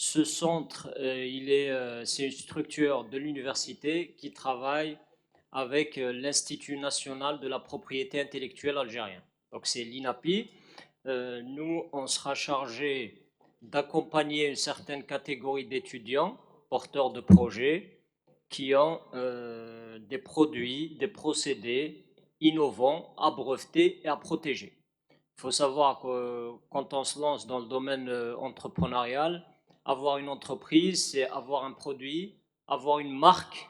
Ce centre, c'est une structure de l'université qui travaille avec l'Institut national de la propriété intellectuelle algérien. Donc c'est l'INAPI. Nous, on sera chargé d'accompagner une certaine catégorie d'étudiants porteurs de projets qui ont des produits, des procédés innovants à breveter et à protéger. Il faut savoir que quand on se lance dans le domaine entrepreneurial, avoir une entreprise, c'est avoir un produit, avoir une marque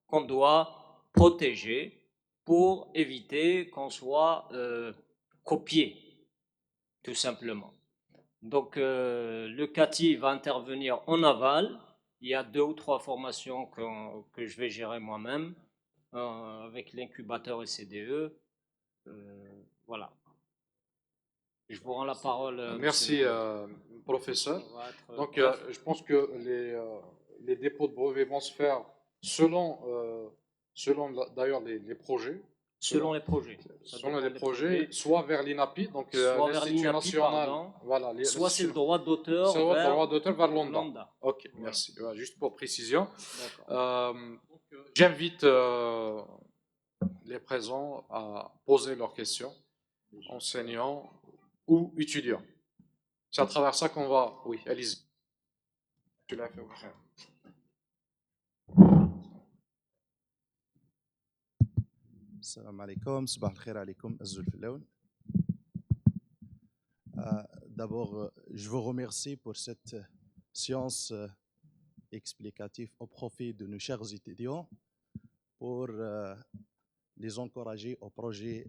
qu'on doit protéger pour éviter qu'on soit copié, tout simplement. Donc, le CATI va intervenir en aval. Il y a 2 ou 3 formations que je vais gérer moi-même avec l'incubateur et CDE. Voilà. Je vous rends la parole. Merci, professeur. Donc, je pense que les dépôts de brevets vont se faire selon d'ailleurs les projets. Selon les projets. Selon les projets, soit vers l'INAPI, donc l'Institut national, voilà, soit c'est le droit d'auteur vers l'ONDA. Ok, voilà. Merci. Voilà, juste pour précision. J'invite les présents à poser leurs questions, enseignants ou étudiants. C'est à travers ça qu'on va... Oui, allez-y. Tu l'as fait, frère. Salam alaikum, sabah al-khair alaikum, Azul Filaoun. D'abord, je vous remercie pour cette séance explicative au profit de nos chers étudiants pour les encourager au projet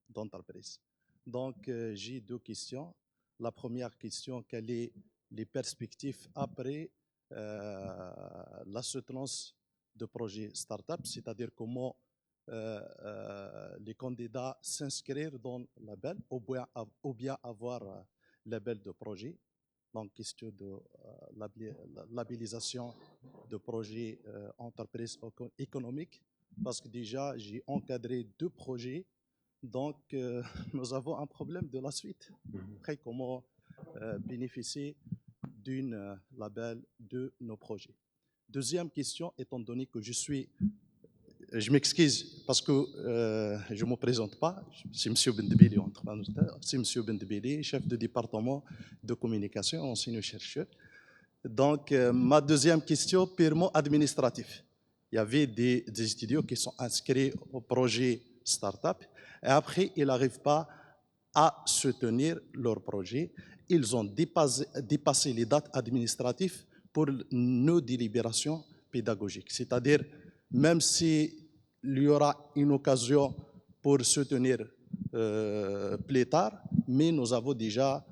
d'entreprise. Donc, j'ai 2 questions. La première question, quelles sont les perspectives après la soutenance de projets start-up, c'est-à-dire comment les candidats s'inscrire dans le label ou bien avoir label de projet. Donc, question de labellisation de projets entreprises économiques, parce que déjà, j'ai encadré 2 projets, donc nous avons un problème de la suite. Après, comment bénéficier d'une label de nos projets. Deuxième question, étant donné que je m'excuse parce que je ne me présente pas, c'est M. Bendebili, c'est M. Bendebili, chef de département de communication, enseignant-chercheur. Donc, ma deuxième question, purement administrative. Il y avait des étudiants qui sont inscrits au projet Startup et après, ils n'arrivent pas à soutenir leur projet. Ils ont dépassé les dates administratives pour nos délibérations pédagogiques. C'est-à-dire, même s'il y aura une occasion pour soutenir plus tard, mais nous avons déjà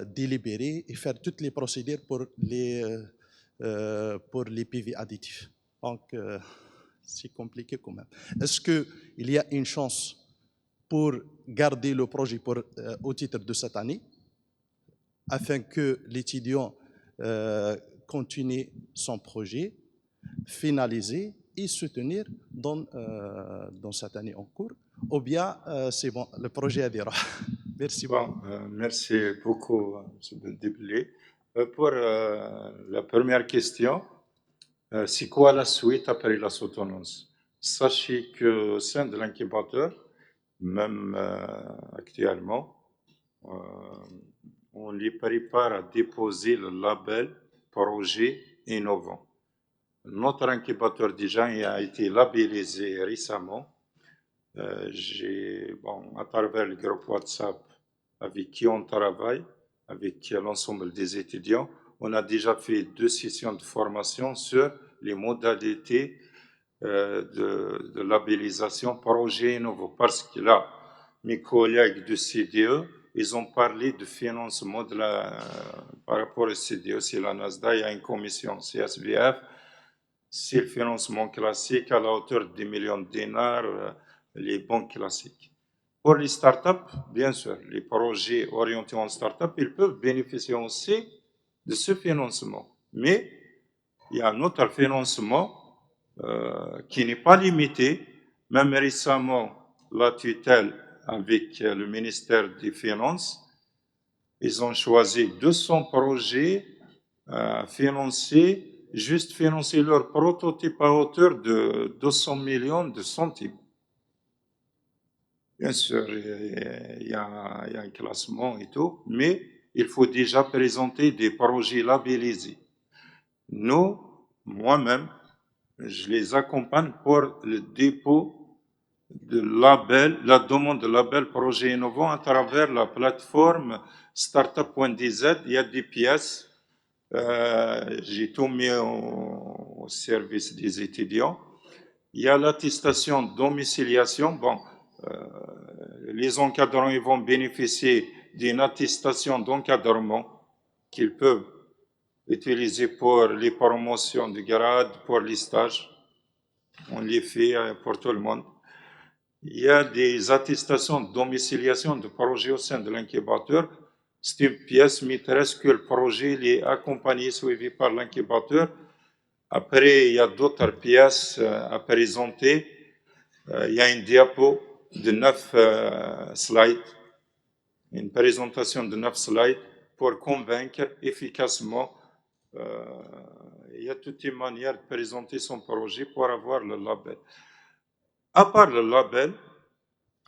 délibéré et faire toutes les procédures pour les PV additifs. Donc, c'est compliqué quand même. Est-ce qu'il y a une chance pour garder le projet au titre de cette année, afin que l'étudiant continue son projet, finaliser et soutenir dans cette année en cours, ou bien c'est bon, le projet adhérera. Merci beaucoup. Merci beaucoup, M. Bendebili. Pour la première question, c'est quoi la suite après la soutenance? Sachez qu'au sein de l'incubateur, même actuellement, on les prépare à déposer le label projet innovant. Notre incubateur déjà a été labellisé récemment. À travers le groupe WhatsApp avec qui on travaille, avec l'ensemble des étudiants, on a déjà fait 2 sessions de formation sur les modalités de labellisation projet innovant. Parce que là, mes collègues de CDE, ils ont parlé de financement par rapport au CDE, c'est la NASDA, il y a une commission CSVF, c'est le financement classique à la hauteur de 10 millions de dinars, les banques classiques. Pour les startups, bien sûr, les projets orientés en startup, ils peuvent bénéficier aussi de ce financement. Mais il y a un autre financement qui n'est pas limité. Même récemment, la tutelle avec le ministère des Finances, ils ont choisi 200 projets financer leur prototype à hauteur de 200 millions de centimes. Bien sûr, il y a un classement et tout, mais il faut déjà présenter des projets labellisés. Nous, moi-même, je les accompagne pour le dépôt de label, la demande de label projet innovant à travers la plateforme startup.dz. Il y a des pièces. J'ai tout mis au service des étudiants. Il y a l'attestation de domiciliation. Bon, les encadrants ils vont bénéficier d'une attestation d'encadrement qu'ils peuvent utiliser pour les promotions de grade, pour les stages. On les fait pour tout le monde. Il y a des attestations de domiciliation de projets au sein de l'incubateur. C'est une pièce maîtresse que le projet est accompagné, suivi par l'incubateur. Après, il y a d'autres pièces à présenter. Il y a une diapo de 9 slides, une présentation de 9 slides pour convaincre efficacement. Il y a toutes les manières de présenter son projet pour avoir le label. À part le label,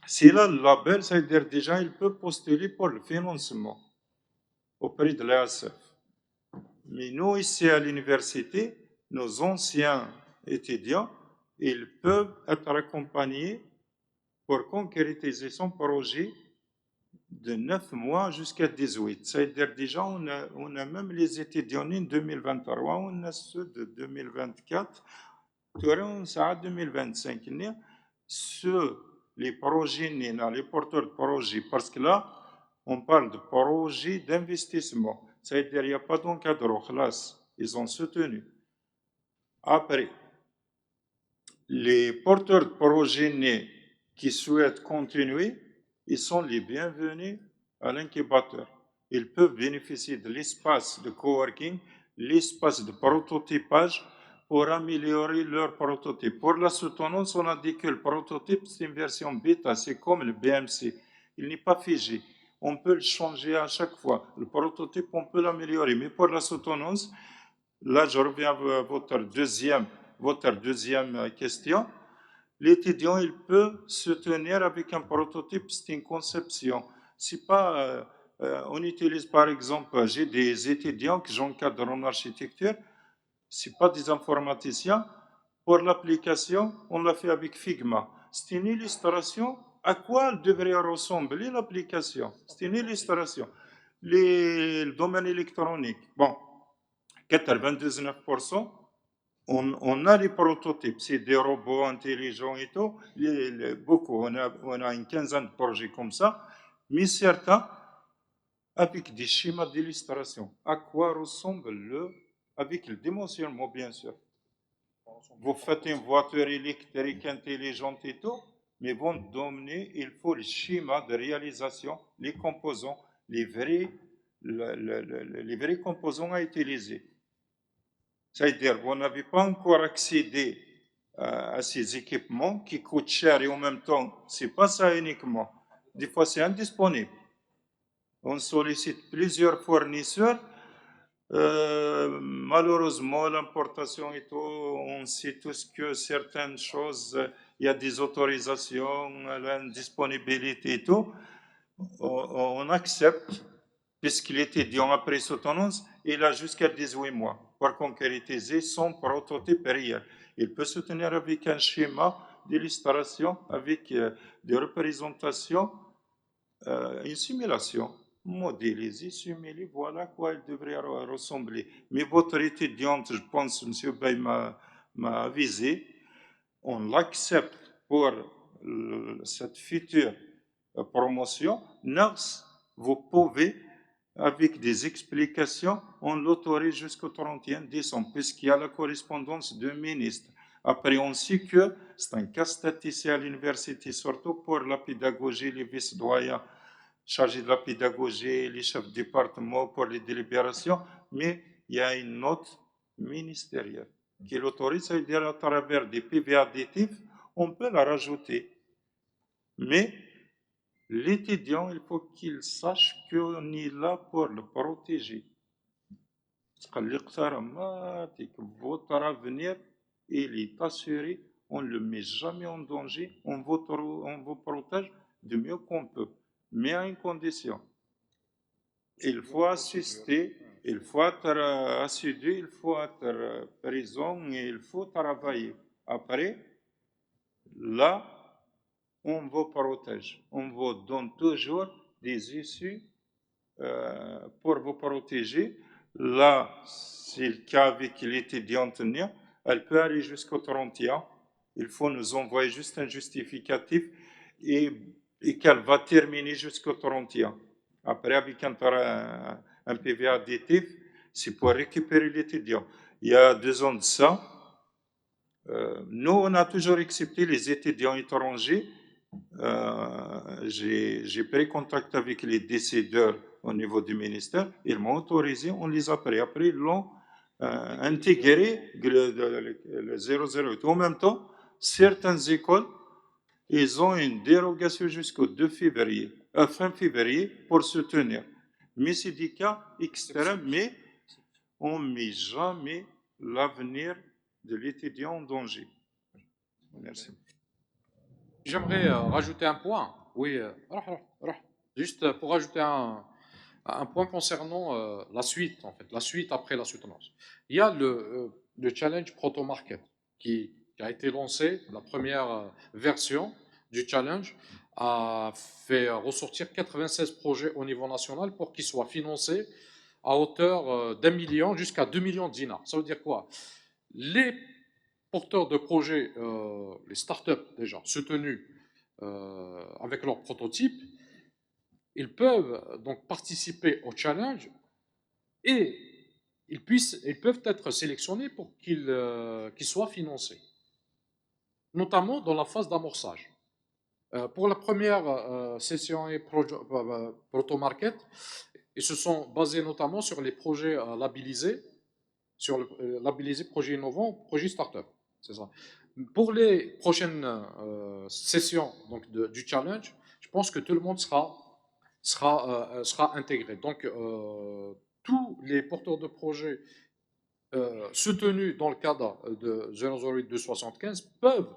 s'il a le label, ça veut dire déjà il peut postuler pour le financement auprès de l'ASF. Mais nous, ici à l'université, nos anciens étudiants, ils peuvent être accompagnés pour concrétiser son projet de 9 mois jusqu'à 18. C'est-à-dire déjà, on a même les étudiants de 2023, on a ceux de 2024, on a 2025. Les projets, les porteurs de projets, parce que là, on parle de projets d'investissement. C'est-à-dire qu'il n'y a pas d'encadrement, ils ont soutenu. Après, les porteurs de projets nés qui souhaitent continuer, ils sont les bienvenus à l'incubateur. Ils peuvent bénéficier de l'espace de coworking, l'espace de prototypage pour améliorer leur prototype. Pour la soutenance, on a dit que le prototype, c'est une version bêta, c'est comme le BMC. Il n'est pas figé. On peut le changer à chaque fois. Le prototype, on peut l'améliorer. Mais pour la soutenance, là, je reviens à votre deuxième question. L'étudiant, il peut se tenir avec un prototype, c'est une conception. C'est pas, on utilise par exemple, j'ai des étudiants que j'encadre en architecture, c'est pas des informaticiens. Pour l'application, on l'a fait avec Figma. C'est une illustration à quoi elle devrait ressembler l'application. C'est une illustration. Le domaine électronique, bon, 99%, on a les prototypes, c'est des robots intelligents et tout, beaucoup, on a une quinzaine de projets comme ça, mais certains avec des schémas d'illustration. À quoi ressemble avec le dimensionnement, bien sûr. Vous faites une voiture électrique intelligente et tout, mais vont donner, il faut le schéma de réalisation, les composants, les vrais composants à utiliser. C'est-à-dire, vous n'avez pas encore accédé à ces équipements qui coûtent cher et en même temps, ce n'est pas ça uniquement. Des fois, c'est indisponible. On sollicite plusieurs fournisseurs. Malheureusement, l'importation et tout, on sait tous que certaines choses, il y a des autorisations, l'indisponibilité et tout. On accepte, puisqu'il était dit après soutenance, il a jusqu'à 18 mois pour concrétiser son prototype réel. Il peut se tenir avec un schéma d'illustration, avec des représentations, une simulation. Modéliser, simuler, voilà à quoi il devrait ressembler. Mais votre étudiante, je pense, M. Bay m'a avisé, on l'accepte pour cette future promotion. NARS, vous pouvez, avec des explications, on l'autorise jusqu'au 31 décembre, puisqu'il y a la correspondance du ministre. Après, on sait que c'est un casse-tête ici à l'université, surtout pour la pédagogie, les vice-doyens chargés de la pédagogie, les chefs de département pour les délibérations, mais il y a une note ministérielle qui l'autorise, c'est-à-dire à travers des PV additifs, on peut la rajouter. Mais l'étudiant, il faut qu'il sache qu'on est là pour le protéger. Votre avenir, il est assuré, on ne le met jamais en danger, on vous protège du mieux qu'on peut. Mais à une condition, il faut assister, il faut être assidu, il faut être présent et il faut travailler. Après, là, on vous protège. On vous donne toujours des issues pour vous protéger. Là, c'est le cas avec l'étudiante, elle peut aller jusqu'au 31. Il faut nous envoyer juste un justificatif et qu'elle va terminer jusqu'au 31. Après, avec un PV additif, c'est pour récupérer l'étudiant. Il y a 2 ans de ça, nous, on a toujours accepté les étudiants étrangers. J'ai pris contact avec les décideurs au niveau du ministère, ils m'ont autorisé, on les a pris. Après, ils l'ont intégré, le 008. En même temps, certaines écoles, ils ont une dérogation jusqu'au 2 février, fin février, pour se tenir. Mais c'est des cas extrêmes, mais on ne met jamais l'avenir de l'étudiant en danger. Merci. J'aimerais rajouter un point. Oui, juste pour rajouter un point concernant la suite, en fait, la suite après la soutenance. Il y a le challenge Proto Market qui a été lancé, la première version du challenge a fait ressortir 96 projets au niveau national pour qu'ils soient financés à hauteur d'1 million jusqu'à 2 millions de dinars. Ça veut dire quoi? Les porteurs de projets, les startups déjà soutenus avec leurs prototypes, ils peuvent donc participer au challenge et ils peuvent être sélectionnés pour qu'ils soient financés, notamment dans la phase d'amorçage. Pour la première session et Proto Market, ils se sont basés notamment sur les projets labellisés, sur le labellisé projet innovant, projet startup. C'est ça. Pour les prochaines sessions donc, du challenge, je pense que tout le monde sera intégré. Donc, tous les porteurs de projets soutenus dans le cadre de 008 275 peuvent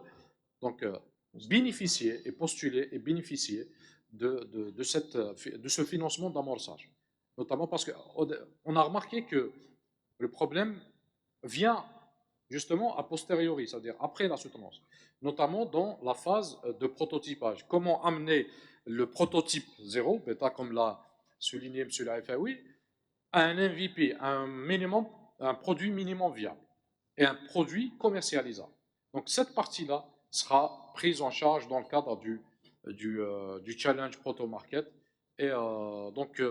donc bénéficier et postuler et bénéficier de ce financement d'amorçage. Notamment parce qu'on a remarqué que le problème vient justement a posteriori, c'est-à-dire après la soutenance, notamment dans la phase de prototypage. Comment amener le prototype 0, bêta comme l'a souligné M. Laifaoui, à un MVP, un produit minimum viable et un produit commercialisable. Donc cette partie-là sera prise en charge dans le cadre du challenge Proto Market. Et donc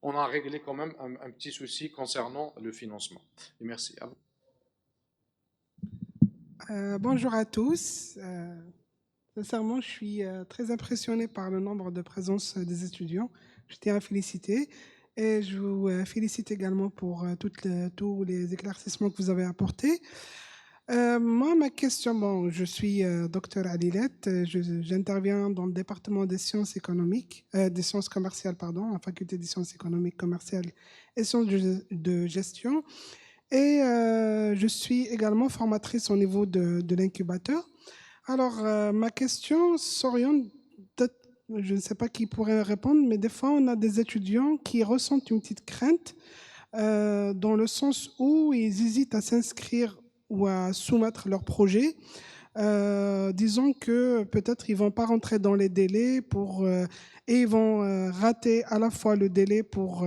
on a réglé quand même un petit souci concernant le financement. Et merci. À vous. Bonjour à tous. Sincèrement, je suis très impressionnée par le nombre de présences des étudiants. Je tiens à féliciter. Et je vous félicite également pour tous les éclaircissements que vous avez apportés. Moi, ma question, je suis docteur Alilette. J'interviens dans le département des sciences économiques, des sciences commerciales, pardon, la faculté des sciences économiques, commerciales et sciences de gestion. Et je suis également formatrice au niveau de l'incubateur. Alors, ma question s'oriente, peut-être, je ne sais pas qui pourrait répondre, mais des fois, on a des étudiants qui ressentent une petite crainte dans le sens où ils hésitent à s'inscrire ou à soumettre leur projet. Disons que peut-être ils vont pas rentrer dans les délais et ils vont rater à la fois le délai pour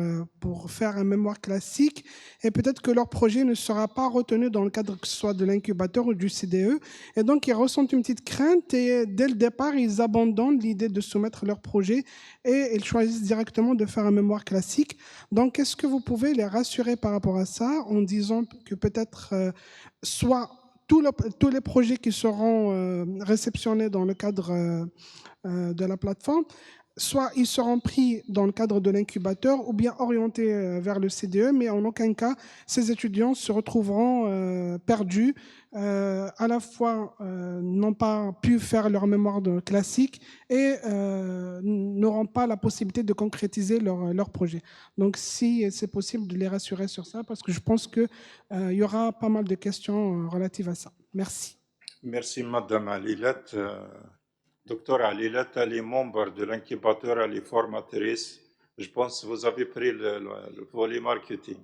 faire un mémoire classique et peut-être que leur projet ne sera pas retenu dans le cadre que ce soit de l'incubateur ou du CDE et donc ils ressentent une petite crainte et dès le départ ils abandonnent l'idée de soumettre leur projet et ils choisissent directement de faire un mémoire classique. Donc est-ce que vous pouvez les rassurer par rapport à ça en disant que peut-être soit tous les projets qui seront réceptionnés dans le cadre de la plateforme soit ils seront pris dans le cadre de l'incubateur ou bien orientés vers le CDE, mais en aucun cas, ces étudiants se retrouveront perdus, à la fois n'ont pas pu faire leur mémoire classique et n'auront pas la possibilité de concrétiser leur projet. Donc, si c'est possible de les rassurer sur ça, parce que je pense qu'il y aura pas mal de questions relatives à ça. Merci. Merci, Madame Alilat. Docteur Alilat, elle est membre de l'incubateur, elle est formatrice. Je pense que vous avez pris le volet marketing.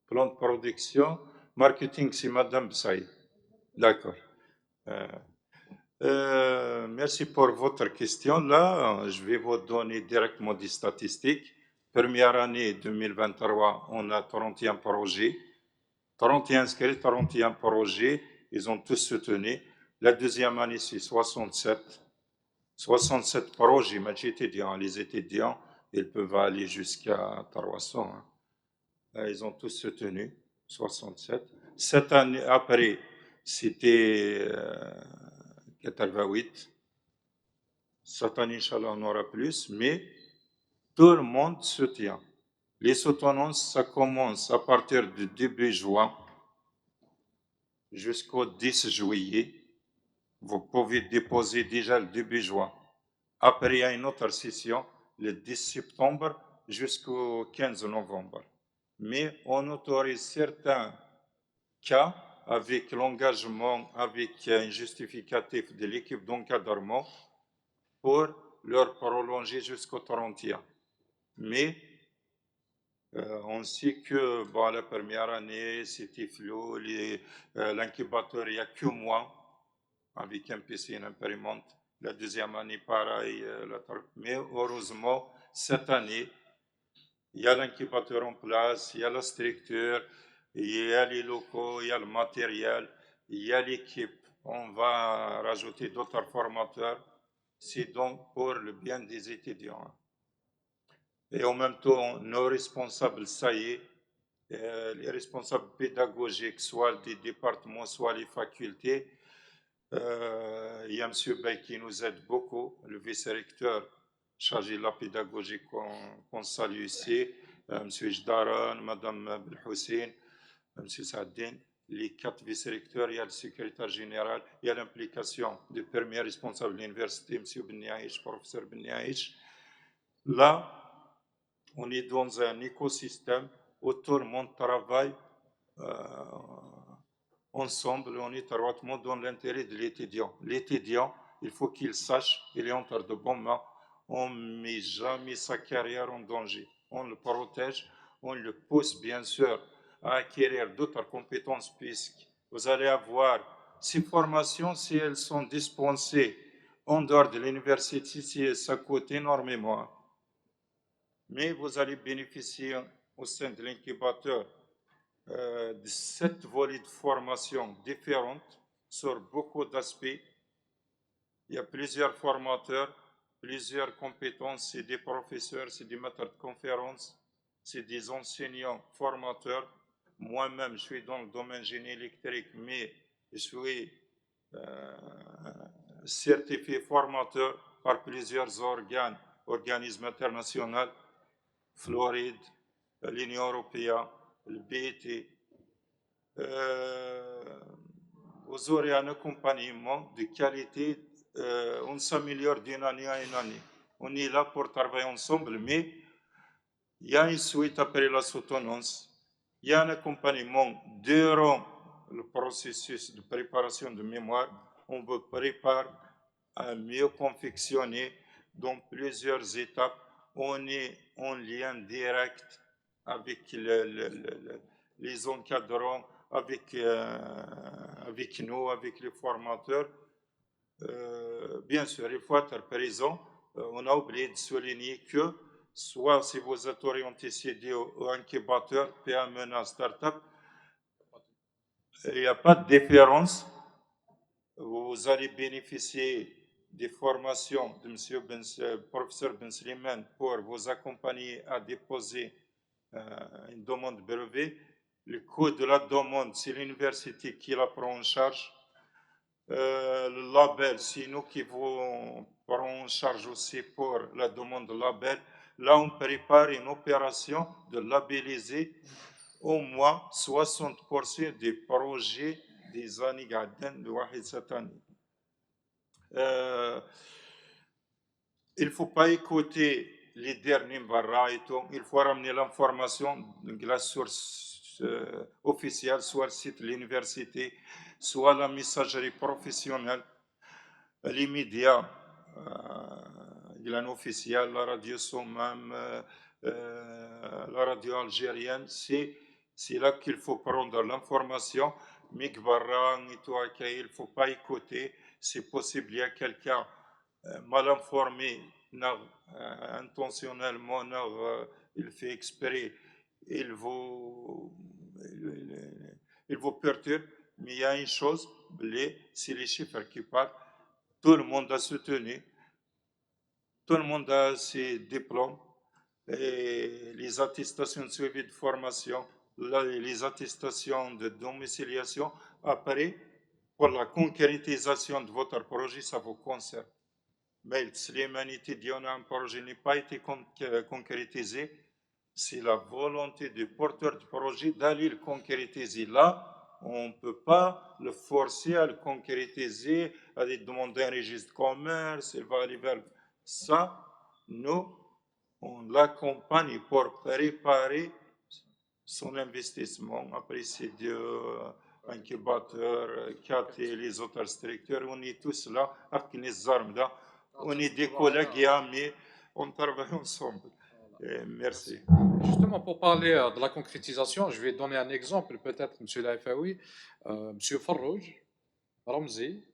Plan de production. Marketing, c'est Madame Saïd. D'accord. Merci pour votre question. Là, je vais vous donner directement des statistiques. Première année 2023, on a 31 projets. 31 inscrits, 31 projets. Ils ont tous soutenu. La deuxième année, c'est 67. 67 projets, mais les étudiants, ils peuvent aller jusqu'à 300. Ils ont tous soutenu, 67. Cette année, après, c'était 88. Cette année, Inch'Allah, on aura plus, mais tout le monde soutient. Les soutenances, ça commence à partir du début juin jusqu'au 10 juillet. Vous pouvez déposer déjà le début juin. Après, il y a une autre session le 10 septembre jusqu'au 15 novembre. Mais on autorise certains cas avec l'engagement, avec un justificatif de l'équipe d'encadrement pour leur prolonger jusqu'au 31. Mais on sait que la première année, c'était flou, l'incubateur, il n'y a que moi avec un PC et une imprimante. La deuxième année, pareil. Mais heureusement, cette année, il y a l'incubateur en place, il y a la structure, il y a les locaux, il y a le matériel, il y a l'équipe. On va rajouter d'autres formateurs. C'est donc pour le bien des étudiants. Et en même temps, nos responsables, ça y est, les responsables pédagogiques, soit des départements, soit les facultés, il y a M. Bay qui nous aide beaucoup, le vice-recteur chargé de la pédagogie qu'on salue ici, M. Jdaran, Mme Belhoussine, M. Saadin, les 4 vice-recteurs, il y a le secrétaire général, il y a l'implication du premier responsable de l'université, M. Benyaïch, professeur Benyaïch. Là, on est dans un écosystème où tout le monde travaille ensemble, on est étroitement dans l'intérêt de l'étudiant. L'étudiant, il faut qu'il sache qu'il est entre de bonnes mains. On ne met jamais sa carrière en danger. On le protège, on le pousse bien sûr à acquérir d'autres compétences puisque vous allez avoir ces formations, si elles sont dispensées en dehors de l'université, ça coûte énormément. Mais vous allez bénéficier au sein de l'incubateur de 7 volets de formation différentes sur beaucoup d'aspects. Il y a plusieurs formateurs, plusieurs compétences, c'est des professeurs, c'est des maîtres de conférences, c'est des enseignants formateurs. Moi-même, je suis dans le domaine génie électrique, mais je suis certifié formateur par plusieurs organismes internationaux, Floride, l'Union européenne, le BET. Vous aurez un accompagnement de qualité, on s'améliore d'une année à une année. On est là pour travailler ensemble, mais il y a une suite après la soutenance. Il y a un accompagnement durant le processus de préparation de mémoire. On vous prépare à mieux confectionner dans plusieurs étapes. On est en lien direct avec les encadrants, avec nous, avec les formateurs. Bien sûr, il faut être présent. On a oublié de souligner que soit si vous êtes orienté CD ou incubateur, PME, start-up, il n'y a pas de différence. Vous allez bénéficier des formations de M. professeur Ben Slimane pour vous accompagner à déposer une demande de brevet. Le coût de la demande, c'est l'université qui la prend en charge. Le label, c'est nous qui vous prend en charge aussi pour la demande de label. Là, on prépare une opération de labelliser au moins 60% des projets des années Garden de Wahid cette année. Il ne faut pas écouter les derniers barras et tout. Il faut ramener l'information de la source officielle, soit le site de l'université, soit la messagerie professionnelle, les médias, officiels, la radio Sommam, la radio algérienne. C'est là qu'il faut prendre l'information. Mais il ne faut pas écouter. C'est possible, il y a quelqu'un mal informé, intentionnellement, il fait exprès, il vous perturbe. Mais il y a une chose, c'est les chiffres qui parlent. Tout le monde a soutenu, tout le monde a ses diplômes, et les attestations de suivi de formation, les attestations de domiciliation. Après, pour la concrétisation de votre projet, ça vous concerne. Mais l'humanité dit on a un projet n'a pas été concrétisé. C'est la volonté du porteur du projet d'aller le concrétiser. Là, on ne peut pas le forcer à le concrétiser, à lui demander un registre de commerce, il va aller vers ça. Nous, on l'accompagne pour préparer son investissement. Après, c'est deux incubateurs, 4 et les autres structures. On est tous là, avec les armes là. On est des collègues et amis, on travaille ensemble. Merci. Justement, pour parler de la concrétisation, je vais donner un exemple, peut-être, M. Laifaoui. M. Farrouj Ramzi,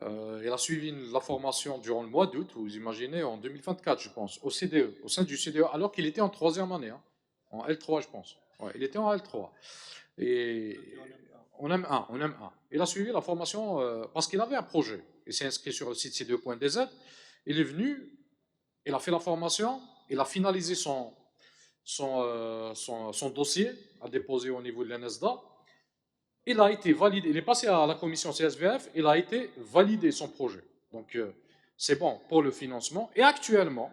il a suivi la formation durant le mois d'août, vous imaginez, en 2024, je pense, au CDE, au sein du CDE, alors qu'il était en 3e année, hein, en L3, je pense. Ouais, il était en L3. Et on M1, on M1. Il a suivi la formation parce qu'il avait un projet. Il s'est inscrit sur le site c2.dz. Il est venu, il a fait la formation, il a finalisé son dossier à déposer au niveau de l'NSDA. Il a été validé, il est passé à la commission CSVF, il a été validé son projet. Donc, c'est bon pour le financement. Et actuellement,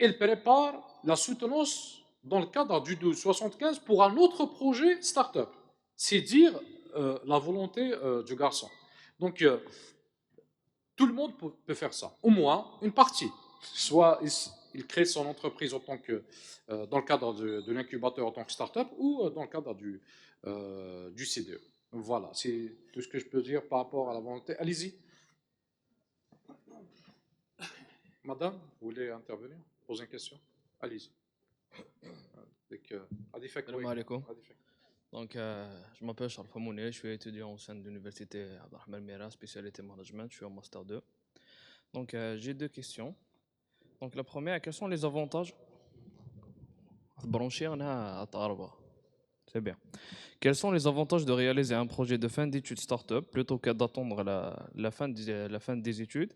il prépare la soutenance dans le cadre du 1275 pour un autre projet start-up. C'est dire la volonté du garçon. Donc, tout le monde peut faire ça, au moins une partie. Soit il crée son entreprise en tant que, dans le cadre de l'incubateur en tant que start-up ou dans le cadre du CDE. Voilà, c'est tout ce que je peux dire par rapport à la volonté. Allez-y. Madame, vous voulez intervenir? Poser une question? Allez-y. Salam alaikum. Donc, je m'appelle Charles Famouné, je suis étudiant au sein de l'université Abdelrahman Mera, spécialité management, je suis en master 2. Donc, j'ai 2 questions. Donc, la première, quels sont les avantages? C'est bien. Quels sont les avantages de réaliser un projet de fin d'études start-up plutôt que d'attendre la fin des études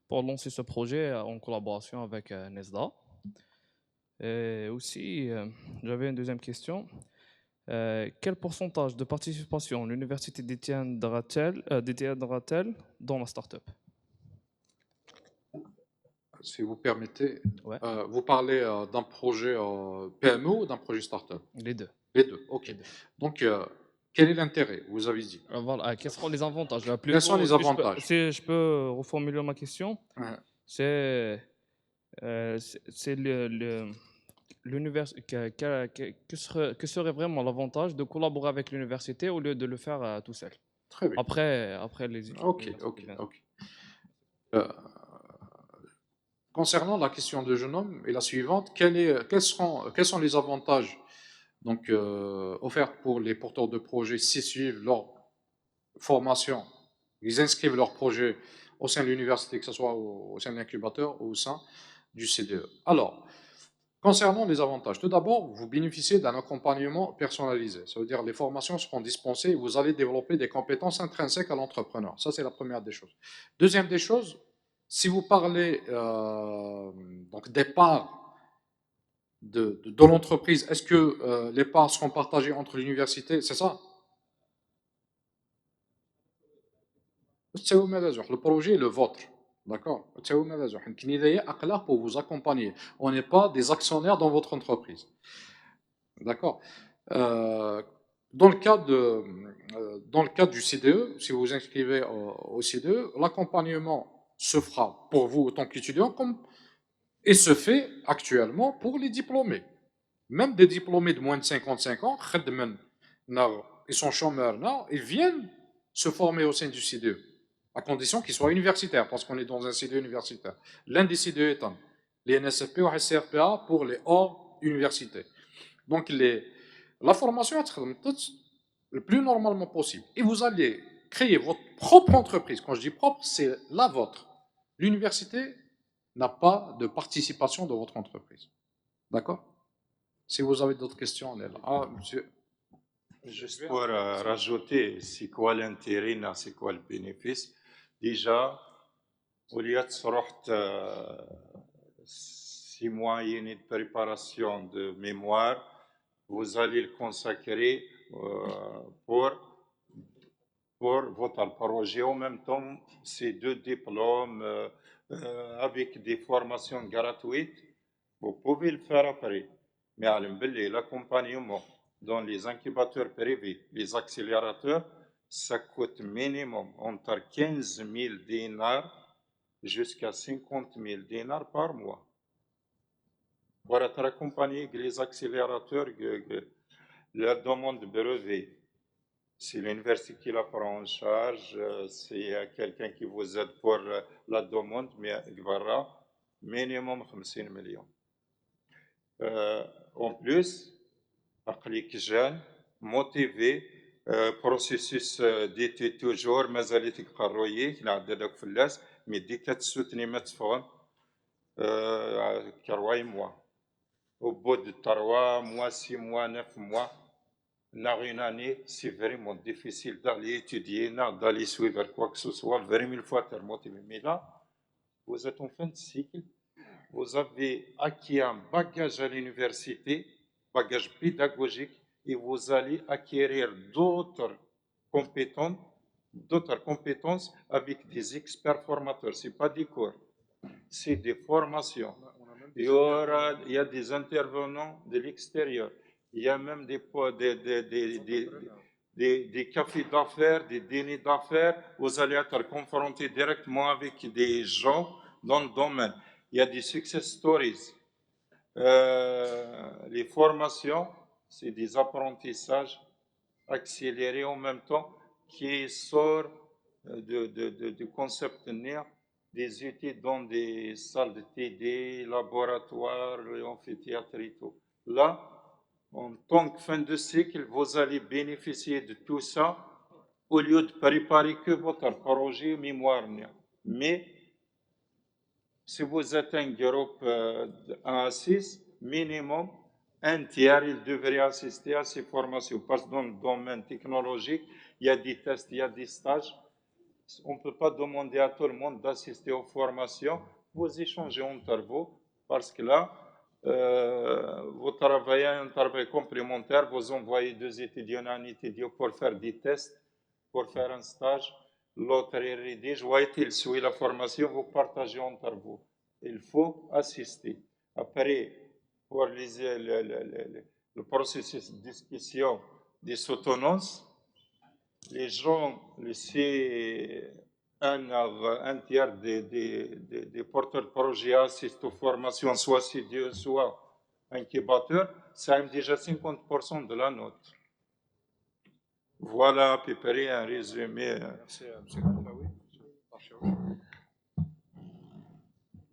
pour lancer ce projet en collaboration avec NESDA? Et aussi, j'avais une deuxième question. Quel pourcentage de participation l'université détiendra-t-elle dans la start-up? Si vous permettez, Ouais. vous parlez d'un projet PME ou d'un projet start-up? Les deux. Les deux, ok. Les deux. Donc, quel est l'intérêt? Vous avez dit. Voilà. Quels seront les avantages? Quels sont les avantages? Si je peux reformuler ma question, Ouais. c'est que serait vraiment l'avantage de collaborer avec l'université au lieu de le faire tout seul. Très bien. Après les études. Ok. Concernant la question de jeune homme et la suivante, quels sont les avantages donc, offerts pour les porteurs de projets s'ils suivent leur formation, ils inscrivent leur projet au sein de l'université, que ce soit au sein de l'incubateur ou au sein du CDE. Alors, concernant les avantages, tout d'abord, vous bénéficiez d'un accompagnement personnalisé. Ça veut dire que les formations seront dispensées et vous allez développer des compétences intrinsèques à l'entrepreneur. Ça, c'est la première des choses. Deuxième des choses, si vous parlez donc des parts de l'entreprise, est-ce que les parts seront partagées entre l'université? C'est ça? Le projet est le vôtre. D'accord? Pour vous accompagner. On n'est pas des actionnaires dans votre entreprise. D'accord? Dans le cadre du CDE, si vous vous inscrivez au CDE, l'accompagnement se fera pour vous en tant qu'étudiant et se fait actuellement pour les diplômés. Même des diplômés de moins de 55 ans, ils sont chômeurs, ils viennent se former au sein du CDE, à condition qu'ils soient universitaires, parce qu'on est dans un CDE universitaire. L'un des CDE étant les NSFP ou les CRPA pour les hors universités. Donc, la formation est le plus normalement possible. Et vous allez créer votre propre entreprise. Quand je dis propre, c'est la vôtre. L'université n'a pas de participation dans votre entreprise. D'accord? Si vous avez d'autres questions, on est là. Ah, monsieur. Juste pour rajouter, c'est quoi l'intérêt, c'est quoi le bénéfice? Déjà, au lieu de se 6 mois de préparation de mémoire, vous allez le consacrer pour votre projet. En même temps, ces 2 diplômes avec des formations gratuites, vous pouvez le faire après. Mais à l'accompagnement dans les incubateurs privés, les accélérateurs, ça coûte minimum entre 15 000 dinars jusqu'à 50 000 dinars par mois. Pour être accompagné, les accélérateurs, leur demande de brevet. C'est l'université qui la prend en charge, c'est quelqu'un qui vous aide pour la demande, mais minimum 50 millions. En plus, عقليك jeune, motivé, processus d'études toujours, مازالت قروية كنا عددك فلاس mais dès que tu soutenir ما تفهم 3 mois. Au bout de 3 mois, 6 mois, 9 mois, dans une année, c'est vraiment difficile d'aller étudier, d'aller suivre quoi que ce soit, vraiment il faut être motivé. Mais là, vous êtes en fin de cycle, vous avez acquis un bagage à l'université, bagage pédagogique, et vous allez acquérir d'autres compétences avec des experts formateurs. Ce n'est pas des cours, c'est des formations. Il y a des intervenants de l'extérieur. Il y a même des cafés d'affaires, des dîners d'affaires. Vous allez être confronté directement avec des gens dans le domaine. Il y a des success stories. Les formations, c'est des apprentissages accélérés en même temps qui sortent de concepts des études dans des salles de TD, laboratoires, amphithéâtres et tout. Là, en tant que fin de cycle, vous allez bénéficier de tout ça au lieu de préparer que votre projet mémoire. Mais si vous êtes un groupe 1 à 6, minimum, un tiers, il devrait assister à ces formations. Parce que dans le domaine technologique, il y a des tests, il y a des stages. On ne peut pas demander à tout le monde d'assister aux formations. Vous échangez entre vous, parce que là, vous travaillez un travail complémentaire, vous envoyez 2 étudiants, un étudiant pour faire des tests, pour faire un stage. L'autre rédige, il suit la formation, vous partagez entre vous. Il faut assister. Après, pour le processus de discussion des soutenances, les gens, c'est un tiers des porteurs de projets assistent aux formations, soit CDE, soit incubateur, ça aime déjà 50% de la note. Voilà à peu près un résumé.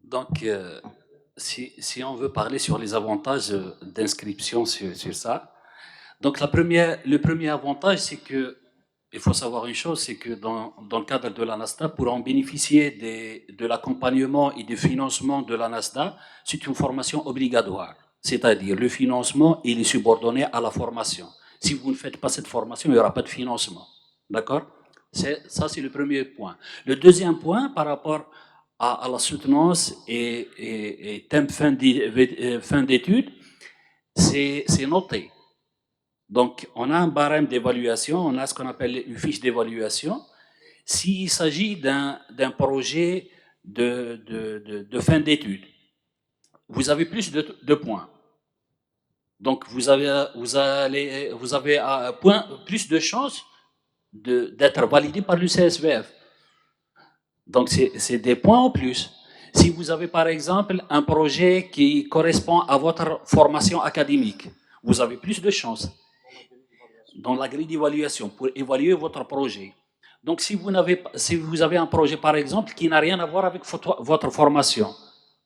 Donc, si on veut parler sur les avantages d'inscription sur ça, donc le premier avantage, c'est que, il faut savoir une chose, c'est que dans le cadre de l'ANASDA, pour en bénéficier de l'accompagnement et du financement de l'ANASDA, c'est une formation obligatoire. C'est-à-dire, le financement, il est subordonné à la formation. Si vous ne faites pas cette formation, il n'y aura pas de financement. D'accord? Ça, c'est le premier point. Le deuxième point, par rapport à la soutenance et thème fin d'études, c'est noté. Donc, on a un barème d'évaluation, on a ce qu'on appelle une fiche d'évaluation. S'il s'agit d'un projet de fin d'études, vous avez plus de points. Donc, vous avez plus de chances d'être validé par le CSVF. Donc, c'est des points en plus. Si vous avez, par exemple, un projet qui correspond à votre formation académique, vous avez plus de chances dans la grille d'évaluation pour évaluer votre projet. Donc, si vous avez un projet, par exemple, qui n'a rien à voir avec votre formation,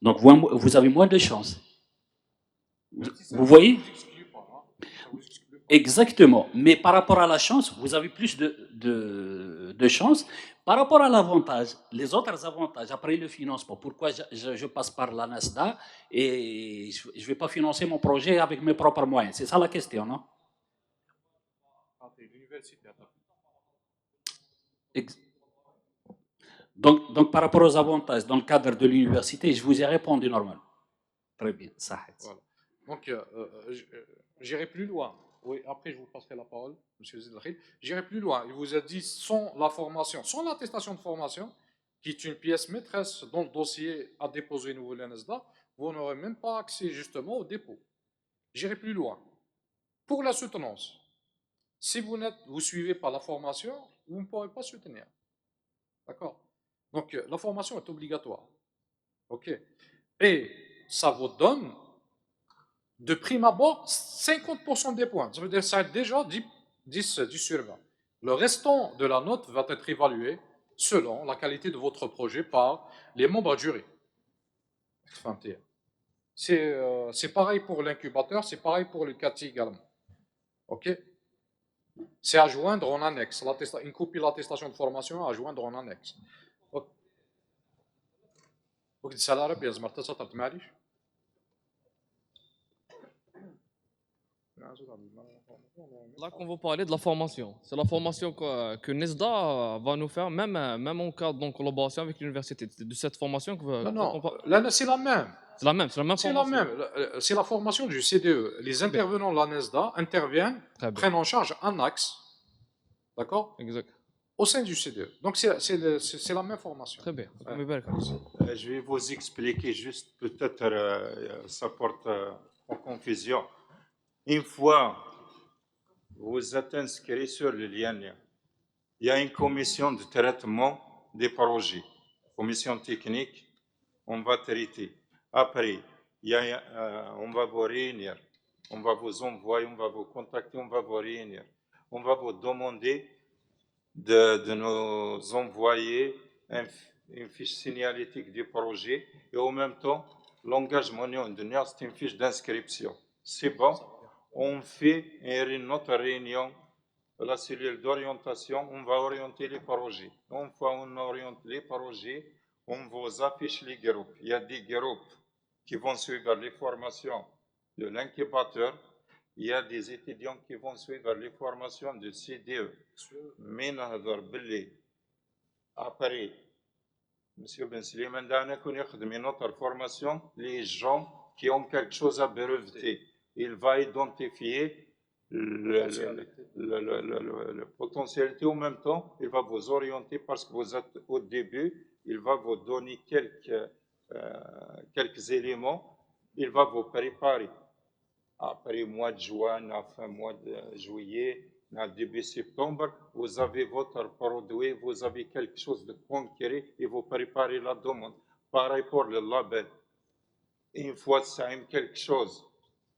donc vous avez moins de chances. Vous voyez? Exactement. Mais par rapport à la chance, vous avez plus de chances. Par rapport à l'avantage, les autres avantages, après le financement, pourquoi je passe par la NASDA et je ne vais pas financer mon projet avec mes propres moyens? C'est ça la question, non? Donc, par rapport aux avantages dans le cadre de l'université, je vous ai répondu normalement. Très bien, ça. Voilà. Donc, j'irai plus loin. Oui, après, je vous passerai la parole, M. Zidril. J'irai plus loin. Il vous a dit sans la formation, sans l'attestation de formation, qui est une pièce maîtresse dans le dossier à déposer au niveau de l'ANSDA, vous n'aurez même pas accès justement au dépôt. J'irai plus loin. Pour la soutenance, si vous ne suivez pas la formation, vous ne pourrez pas soutenir. D'accord? Donc, la formation est obligatoire. OK? Et ça vous donne, de prime abord, 50% des points. Ça veut dire que ça a déjà 10 sur 20. Le restant de la note va être évalué selon la qualité de votre projet par les membres du jury. C'est pareil pour l'incubateur, c'est pareil pour le CATI également. OK? C'est à joindre en annexe. Une copie de l'attestation de formation à joindre en annexe. OK, c'est l'arabe, يا زلمة تصدقت معليش. Là qu'on va parler de la formation. C'est la formation que NESDA va nous faire, même en cadre de collaboration avec l'université. C'est de cette formation que Non, là, c'est la même. C'est la même formation. C'est la même. C'est la formation du CDE. Les intervenants de la NESDA interviennent, prennent en charge un axe, d'accord, Exact. au sein du CDE. Donc, c'est la même formation. Très bien. Je vais vous expliquer juste, peut-être ça porte en confusion. Une fois vous êtes inscrit sur le lien, il y a une commission de traitement des projets, commission technique, on va traiter. Après, on va vous réunir, on va vous envoyer, on va vous contacter, on va vous réunir. On va vous demander de nous envoyer une fiche signalétique du projet et en même temps, l'engagement de nous, c'est une fiche d'inscription. C'est bon, on fait notre réunion, la cellule d'orientation, on va orienter les projets. Une fois on oriente les projets, on vous affiche les groupes. Il y a des groupes qui vont suivre les formations de l'incubateur. Il y a des étudiants qui vont suivre les formations de CDE. Mais après, M. Ben Slimane, notre formation, les gens qui ont quelque chose à breveter, il va identifier la potentialité en même temps, il va vous orienter parce que vous êtes au début, il va vous donner quelques éléments, il va vous préparer. Après mois de juin, fin mois de juillet, début septembre, vous avez votre produit, vous avez quelque chose de concret et vous préparez la demande. Pareil pour le label. Une fois que ça aime quelque chose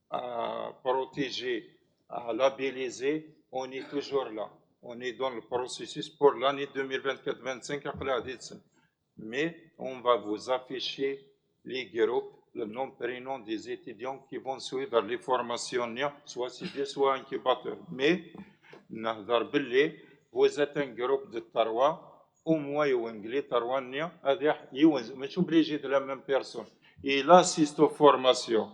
à protéger, à labelliser, on est toujours là. On est dans le processus pour l'année 2024-25. Mais on va vous afficher les groupes, le nom, prénom des étudiants qui vont suivre les formations, soit CD, soit incubateur. Mais, vous êtes un groupe de Tarwa, au moins au anglais, Tarwa, mais suis obligé de la même personne. Il assiste aux formations.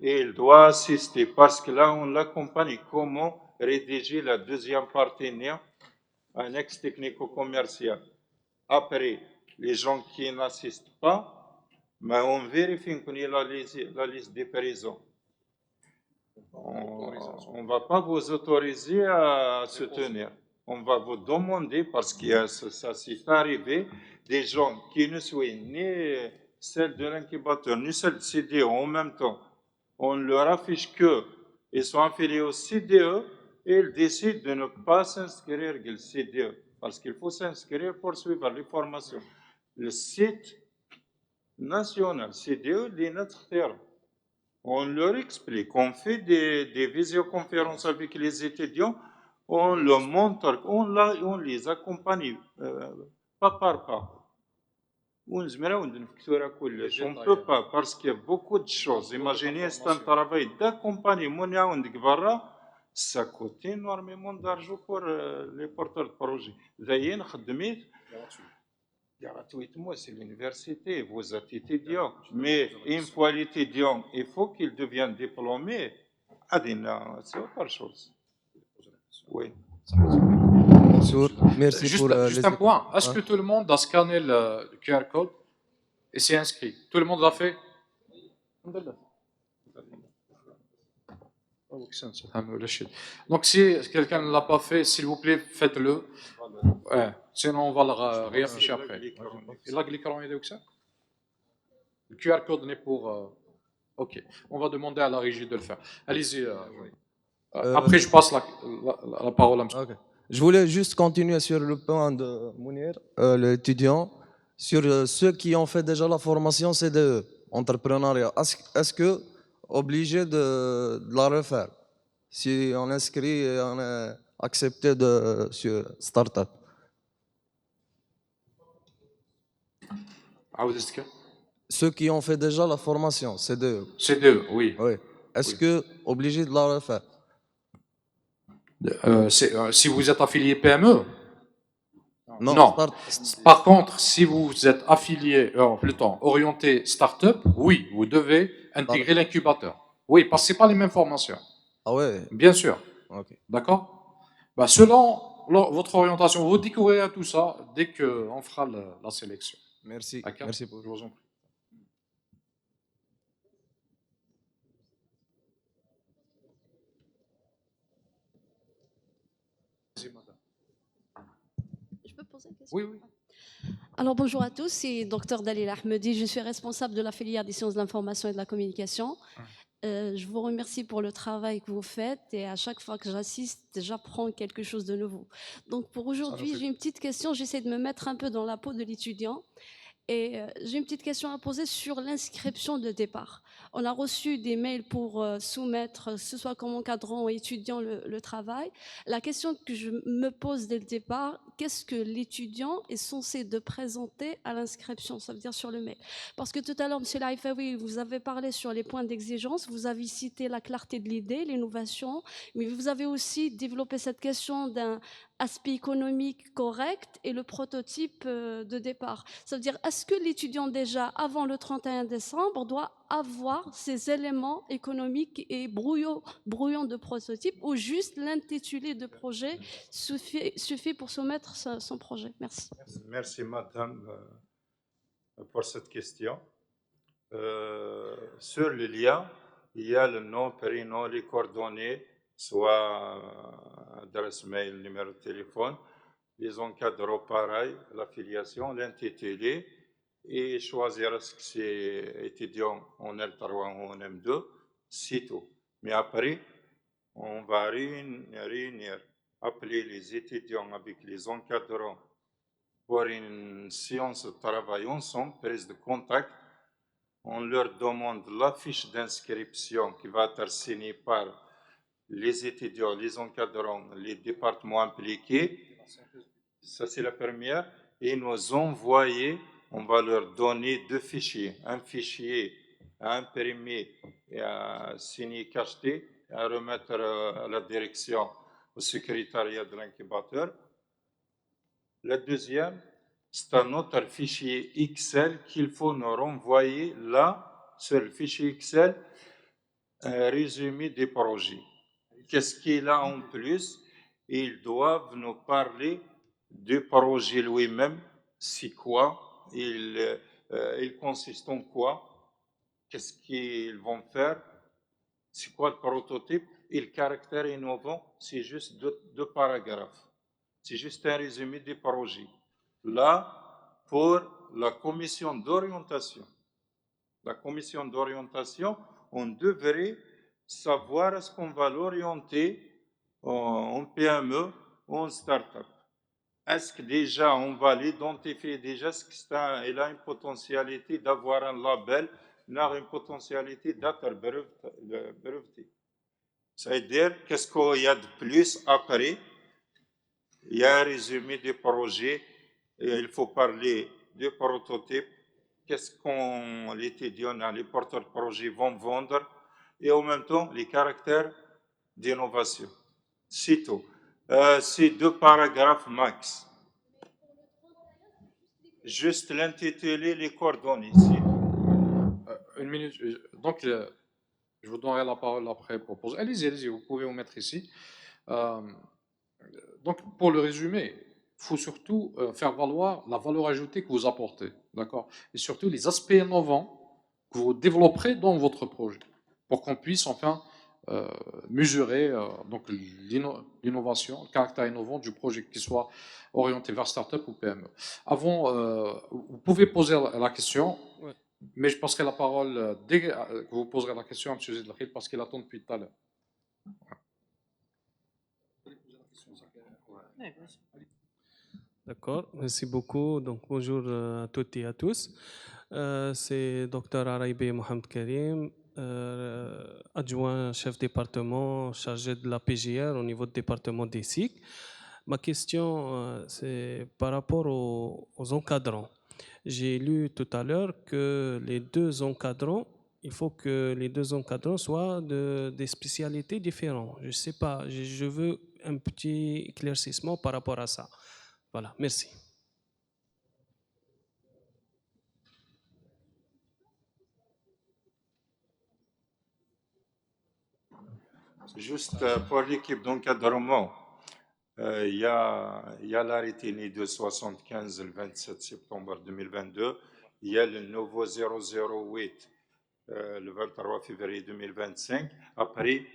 Et il doit assister parce que là, on l'accompagne comment rédiger la deuxième partie, un ex technico-commercial. Après, les gens qui n'assistent pas, mais on vérifie qu'on ait la liste des présents. On ne va pas vous autoriser à soutenir. On va vous demander, parce que ça s'est arrivé, des gens qui ne soient ni celle de l'incubateur, ni celle de CDE en même temps. On leur affiche qu'ils sont affiliés au CDE et ils décident de ne pas s'inscrire au CDE, parce qu'il faut s'inscrire pour suivre les formations. Le site national CDE est notre terme. On leur explique, on fait des visioconférences avec les étudiants, on leur montre, on les accompagne pas par pas. On ne peut pas, parce qu'il y a beaucoup de choses. Imaginez, c'est un travail d'accompagnement, ça coûte énormément d'argent pour les porteurs de projets. D'ailleurs, gratuitement, c'est l'université, vous êtes étudiant. Mais une fois l'étudiant, il faut qu'il devienne diplômé. C'est autre chose. Oui. Bonjour, merci Juste, pour juste les... un point. Est-ce Hein? que tout le monde a scanné le QR code et s'est inscrit? Tout le monde l'a fait? Donc, si quelqu'un ne l'a pas fait, s'il vous plaît, faites-le. Ouais. Sinon, on va le réafficher après. Le QR code n'est pour. Ok. On va demander à la régie de le faire. Allez-y. Après, je passe la parole à M. Ok. Je voulais juste continuer sur le point de Mounir, l'étudiant, sur ceux qui ont fait déjà la formation CDE, entrepreneuriat. Est-ce que obligé de la refaire si on inscrit et on est accepté sur Startup? Ceux qui ont fait déjà la formation CDE. CDE, oui. Oui. Est-ce que obligé de la refaire? Si vous êtes affilié PME? Non. Par contre, si vous êtes affilié, plutôt orienté start-up, oui, vous devez intégrer l'incubateur. Oui, parce que ce n'est pas les mêmes formations. Ah ouais? Bien sûr. Ok. D'accord? Bah, selon votre orientation, vous découvrirez tout ça dès qu'on fera la sélection. Merci. D'accord? Merci pour Je vous en prie. Je peux poser une question? Oui, oui. Alors bonjour à tous, c'est Dr Dalil Ahmedi, je suis responsable de la filière des sciences de l'information et de la communication. Je vous remercie pour le travail que vous faites et à chaque fois que j'assiste, j'apprends quelque chose de nouveau. Donc pour aujourd'hui, j'ai une petite question, j'essaie de me mettre un peu dans la peau de l'étudiant. Et j'ai une petite question à poser sur l'inscription de départ. On a reçu des mails pour soumettre, ce soit comme encadrant ou étudiant, le travail. La question que je me pose dès le départ, qu'est-ce que l'étudiant est censé de présenter à l'inscription? Ça veut dire sur le mail. Parce que tout à l'heure, M. Laifaoui, vous avez parlé sur les points d'exigence, vous avez cité la clarté de l'idée, l'innovation, mais vous avez aussi développé cette question d'un aspect économique correct et le prototype de départ. Ça veut dire, est-ce que l'étudiant déjà, avant le 31 décembre, doit avoir ces éléments économiques et brouillons de prototype ou juste l'intitulé de projet suffit pour soumettre son projet? Merci. Merci, madame, pour cette question. Sur le lien, il y a le nom, prénom, les coordonnées, soit adresse mail, numéro de téléphone, les encadrants pareil, l'affiliation, l'intitulé, et choisir ce que c'est étudiant en L3 ou en M2, c'est tout. Mais après, on va réunir, appeler les étudiants avec les encadrants pour une séance de travail ensemble, prise de contact. On leur demande la fiche d'inscription qui va être signée par les étudiants, les encadrants, les départements impliqués. Ça, c'est la première. Et nous envoyer, on va leur donner deux fichiers. Un fichier à imprimer et à signer cacheté, à remettre à la direction, au secrétariat de l'incubateur. La deuxième, c'est un autre fichier Excel qu'il faut nous renvoyer là, sur le fichier Excel, un résumé des projets. Qu'est-ce qu'il a en plus? Ils doivent nous parler du projet lui-même, c'est quoi, il consiste en quoi, qu'est-ce qu'ils vont faire, c'est quoi le prototype, et le caractère innovant, c'est juste deux paragraphes. C'est juste un résumé des projets. Là, pour la commission d'orientation, on devrait savoir est-ce qu'on va l'orienter en PME ou en start-up. Est-ce que déjà on va l'identifier déjà, est-ce qu'il a une potentialité d'avoir un label, il a une potentialité d'être breveté. C'est-à-dire, qu'est-ce qu'il y a de plus après? Il y a un résumé des projets, et il faut parler de prototypes, qu'est-ce qu'on les étudiants, les porteurs de projets vont vendre, et en même temps les caractères d'innovation. C'est tout. C'est 2 paragraphes max. Juste l'intitulé, les coordonnées. Une minute. Donc, je vous donnerai la parole après pour poser. Allez-y, vous pouvez vous mettre ici. Donc, pour le résumé, il faut surtout faire valoir la valeur ajoutée que vous apportez, d'accord? Et surtout les aspects innovants que vous développerez dans votre projet, pour qu'on puisse enfin mesurer donc l'innovation, le caractère innovant du projet, qu'il soit orienté vers start-up ou PME. Avant, vous pouvez poser la question, Ouais. mais je passerai la parole dès que vous poserez la question à M. Zidlakhil parce qu'il attend depuis tout à l'heure. D'accord, merci beaucoup. Donc, bonjour à toutes et à tous. C'est Dr Araïbe Mohamed Karim, adjoint chef département chargé de la PGR au niveau du département des SIC. Ma question, c'est par rapport aux encadrants. J'ai lu tout à l'heure que les 2 encadrants, il faut que les 2 encadrants soient des spécialités différentes. Je ne sais pas, je veux un petit éclaircissement par rapport à ça. Voilà, merci. Juste pour l'équipe d'encadrement, il y a l'arrêté NI 75 le 27 septembre 2022, il y a le nouveau 008 le 23 février 2025. Après,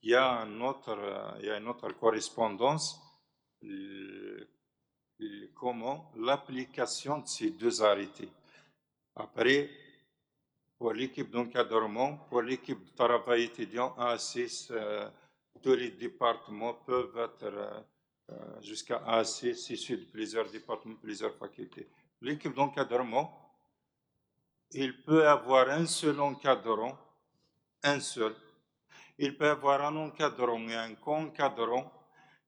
il y a une autre correspondance, comment l'application de ces 2 arrêtés. Après, pour l'équipe d'encadrement, pour l'équipe de travail étudiant A6, tous les départements peuvent être jusqu'à A6 issus de plusieurs départements, plusieurs facultés. L'équipe d'encadrement, il peut avoir un seul encadrant, un seul. Il peut avoir un encadrant et un co-encadrant,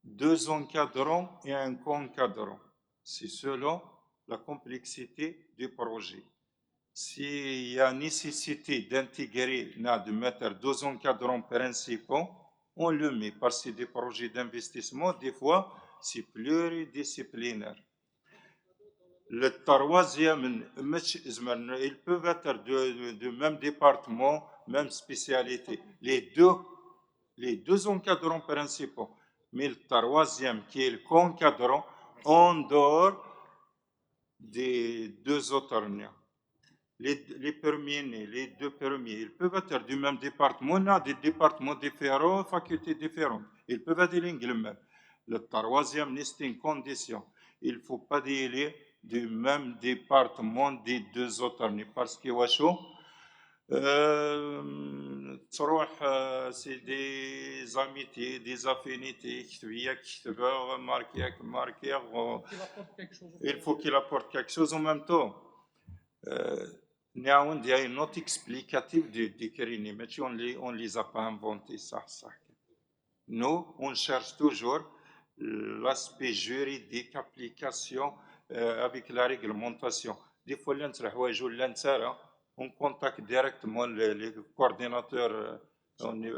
2 encadrants et un co-encadrant. C'est selon la complexité du projet. S'il y a nécessité d'intégrer, de mettre 2 encadrants principaux, on le met parce que c'est des projets d'investissement, des fois c'est pluridisciplinaire. Le 3e, ils peuvent être de même département, même spécialité. Les deux encadrants principaux, mais le 3e qui est le co-encadrant en dehors des 2 autres. Les 2 premiers, ils peuvent être du même département, on a des départements différents, facultés différentes. Ils peuvent être les mêmes. Le 3e, c'est une condition. Il ne faut pas dire du même département des 2 autres, parce que c'est des amitiés, des affinités, il faut qu'il apporte quelque chose en même temps. Il y a une note explicative de Kérini, mais on ne les a pas inventés, ça. Nous, on cherche toujours l'aspect juridique, application avec la réglementation. Des fois, on contacte directement les coordinateurs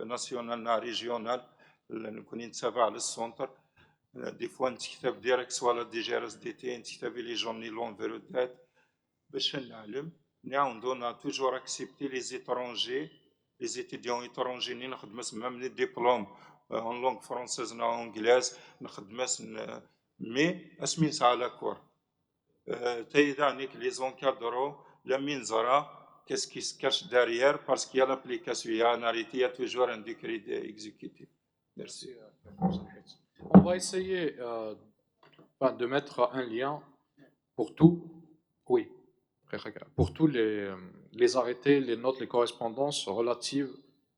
national et régional, le centre. Des fois, on تكتب direct soit la DGRSDT, on تكتب les gens qui l'ont vérifié. On a toujours accepté les étrangers, les étudiants étrangers, même les diplômes en langue française ou anglaise, mais asmin ça à l'accord. Les encadrants, la minzara, qu'est-ce qui se cache derrière, parce qu'il y a l'application, il y a un arrêté, il y a toujours un décret exécutif. Merci. On va essayer de mettre un lien pour tout, oui, pour tous les arrêtés, les notes, les correspondances relatives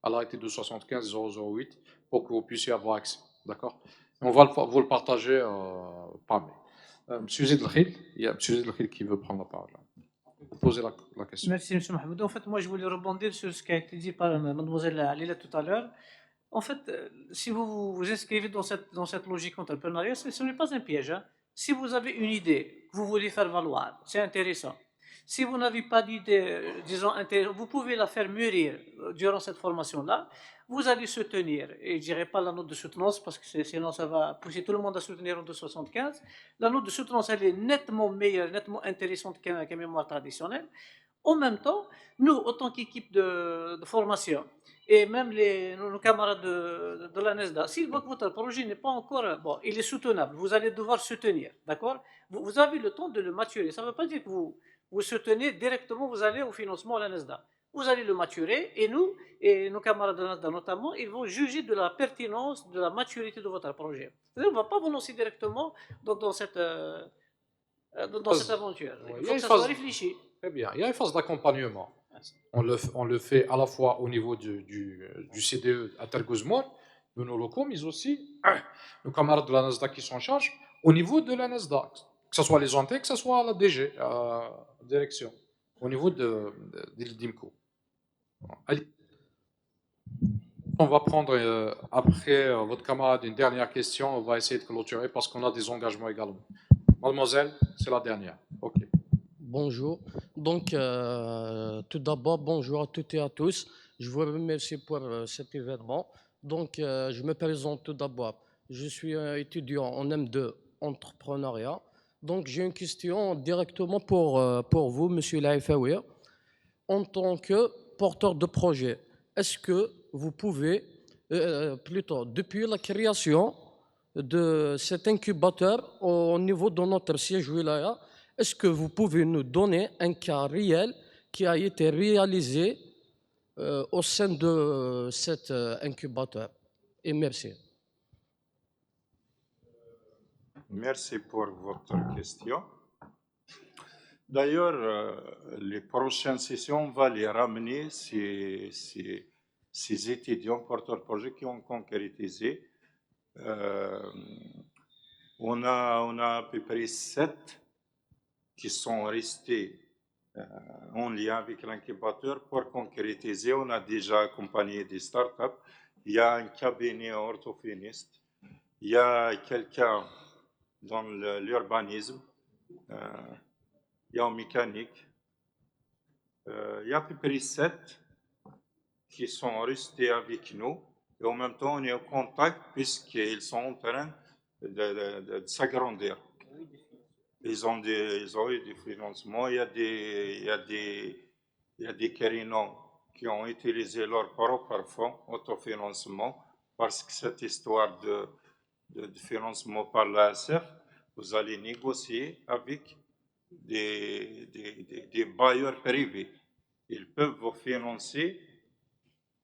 à l'arrêté de 75-008 pour que vous puissiez avoir accès. D'accord? On va vous le partager par mail. Monsieur Zidlkhil, il y a Monsieur Zidlkhil qui veut prendre la parole. Vous posez la question. Merci, M. Mahmoud. En fait, moi, je voulais rebondir sur ce qui a été dit par mademoiselle Alila tout à l'heure. En fait, si vous vous inscrivez dans cette logique entrepreneuriale, ce n'est pas un piège. Hein. Si vous avez une idée que vous voulez faire valoir, c'est intéressant. Si vous n'avez pas d'idée, disons, intéressante, vous pouvez la faire mûrir durant cette formation-là. Vous allez soutenir, et je ne dirais pas la note de soutenance, parce que sinon ça va pousser tout le monde à soutenir en 2,75. La note de soutenance, elle est nettement meilleure, nettement intéressante qu'un mémoire traditionnel. En même temps, nous, en tant qu'équipe de formation, et même nos camarades de la NESDA, si votre projet n'est pas encore, bon, il est soutenable, vous allez devoir soutenir, d'accord? Vous avez le temps de le maturer. Ça ne veut pas dire que vous soutenez directement, vous allez au financement à la NESDA. Vous allez le maturer, et nous, et nos camarades de la NESDA notamment, ils vont juger de la pertinence, de la maturité de votre projet. C'est-à-dire, on ne va pas vous lancer directement dans cette aventure. Il faut que ça soit réfléchi. Très bien. Il y a une phase d'accompagnement. On le fait à la fois au niveau du CDE à Tergouzmour, de nos locaux, mais aussi nos camarades de la NASDA qui sont en charge au niveau de la NASDA, que ce soit les entités, que ce soit la DG, direction, au niveau de l'IDIMCO. Allez. On va prendre, après votre camarade, une dernière question. On va essayer de clôturer parce qu'on a des engagements également. Mademoiselle, c'est la dernière. OK. Bonjour. Donc, tout d'abord, bonjour à toutes et à tous. Je vous remercie pour cet événement. Donc, je me présente tout d'abord. Je suis étudiant en M2 entrepreneuriat. Donc, j'ai une question directement pour vous, Monsieur Laïfaoui. En tant que porteur de projet, est-ce que vous pouvez, plutôt depuis la création de cet incubateur au niveau de notre siège wilaya, est-ce que vous pouvez nous donner un cas réel qui a été réalisé au sein de cet incubateur? Et merci. Merci pour votre question. D'ailleurs, les prochaines sessions, on va les ramener, ces étudiants porteurs de projets qui ont concrétisé. On a à peu près 7 qui sont restés en lien avec l'incubateur pour concrétiser. On a déjà accompagné des startups. Il y a un cabinet orthophoniste. Il y a quelqu'un dans l'urbanisme. Il y a en mécanique. Il y a à peu près 7 qui sont restés avec nous. Et en même temps, on est en contact puisqu'ils sont en train de s'agrandir. Ils ont eu des financements. Il y a des Kérinons qui ont utilisé leur propre fonds, autofinancement, parce que cette histoire de financement par l'ASF, vous allez négocier avec des bailleurs privés. Ils peuvent vous financer.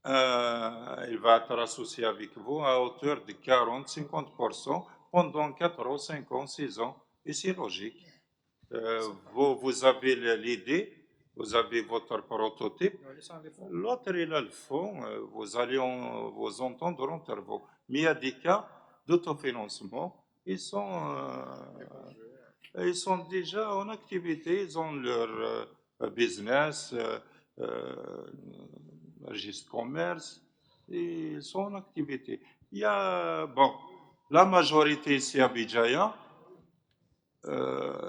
Il va être associé avec vous à hauteur de 40-50% pendant 4 ans, 5 ans, 6 ans. Et c'est logique. Vous avez l'idée, vous avez votre prototype. L'autre, il a le fond. Vous allez vous entendre entre vous. Mais il y a des cas d'autofinancement. Ils sont déjà en activité. Ils ont leur business, registre commerce. Et ils sont en activité. Il y a, la majorité ici à Bidjaya,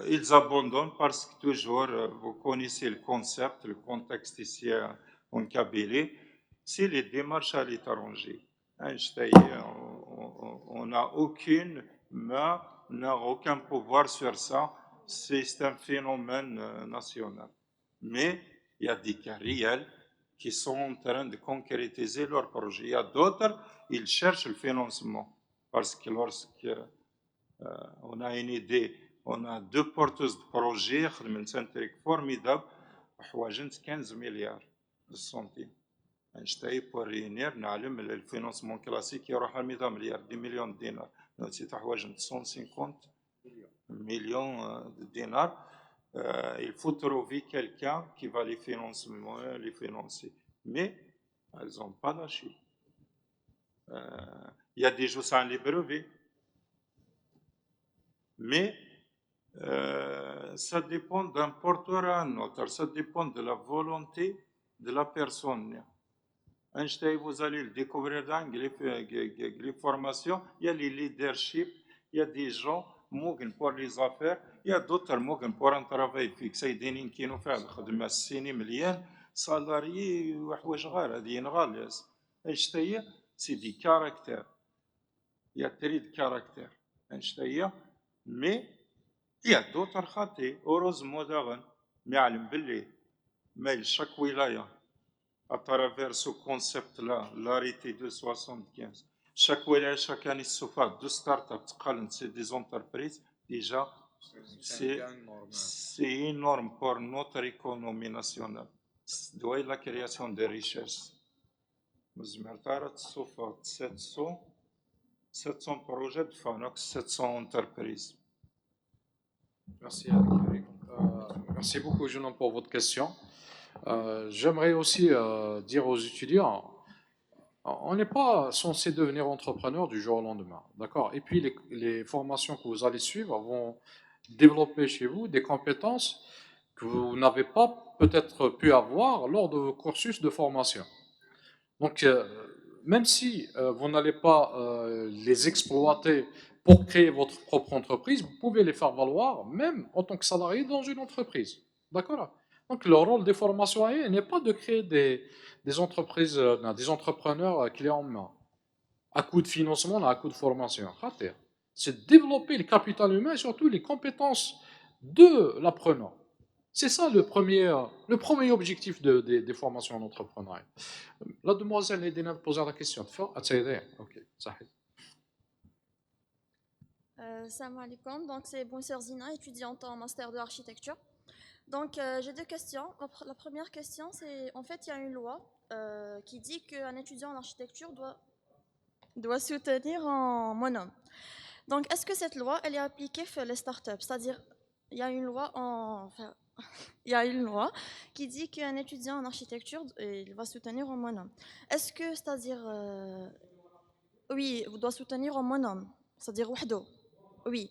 ils abandonnent parce que toujours, vous connaissez le concept, le contexte ici en Kabylie, c'est les démarches à l'étranger. On n'a aucune main, on n'a aucun pouvoir sur ça, c'est un phénomène national. Mais il y a des cas réels qui sont en train de concrétiser leur projet. Il y a d'autres, ils cherchent le financement parce que lorsqu'on a une idée, on a 2 porteuses de projets, un centrique formidable, 15 milliards de centimes. Pour réunir, le financement classique, il y aura 10 milliards, 10 millions de dinars. c'est 150 millions de dinars. Il faut trouver quelqu'un qui va les financer. Mais elles n'ont pas lâché. Il y a des gens sans les brevets. Mais ça dépend d'un porteur à un autre, ça dépend de la volonté de la personne. Einstein, vous allez le découvrir dans les formations, il y a les leaderships, il y a des gens موجن pour les affaires, il y a d'autres موجن pour un travail fixe. سيدين كينو فعلا خدمة السيني مليان سالاريي وحوايج غير هذه غالية. Einstein, c'est des caractères. Il y a très de caractères. Einstein, mais il y a d'autres خاطئ. Heureusement داغن معلم باللي ما chaque ولاية à travers ce concept-là, l'arrêté de 75. Chaque ولاية chaque année s'offre de start-up, c'est des entreprises. Déjà, c'est énorme pour notre économie nationale. C'est la création de richesses. Nous avons 700 projets de FANOX, 700 entreprises. Merci, merci beaucoup, jeune homme, pour votre question. J'aimerais aussi dire aux étudiants, on n'est pas censé devenir entrepreneur du jour au lendemain, d'accord? Et puis les formations que vous allez suivre vont développer chez vous des compétences que vous n'avez pas peut-être pu avoir lors de vos cursus de formation. Donc, même si vous n'allez pas les exploiter pour créer votre propre entreprise, vous pouvez les faire valoir même en tant que salarié dans une entreprise, d'accord? Donc, le rôle des formations n'est pas de créer des entreprises, des entrepreneurs clés en main, à coup de financement, à coup de formation. C'est de développer le capital humain et surtout les compétences de l'apprenant. C'est ça le premier objectif des formations en entrepreneuriat. La demoiselle Edina posé la question. Ok, ça Salam alaikum, donc c'est Bonsoir Zina, étudiante en master de architecture. Donc j'ai deux questions. La première question, c'est en fait il y a une loi qui dit qu'un étudiant en architecture doit soutenir en monome. Donc est-ce que cette loi elle est appliquée sur les startups? C'est-à-dire il y a une loi il y a une loi qui dit qu'un étudiant en architecture il va soutenir en monome. Est-ce que c'est-à-dire oui, il doit soutenir en monome, c'est-à-dire wahdo. Oui.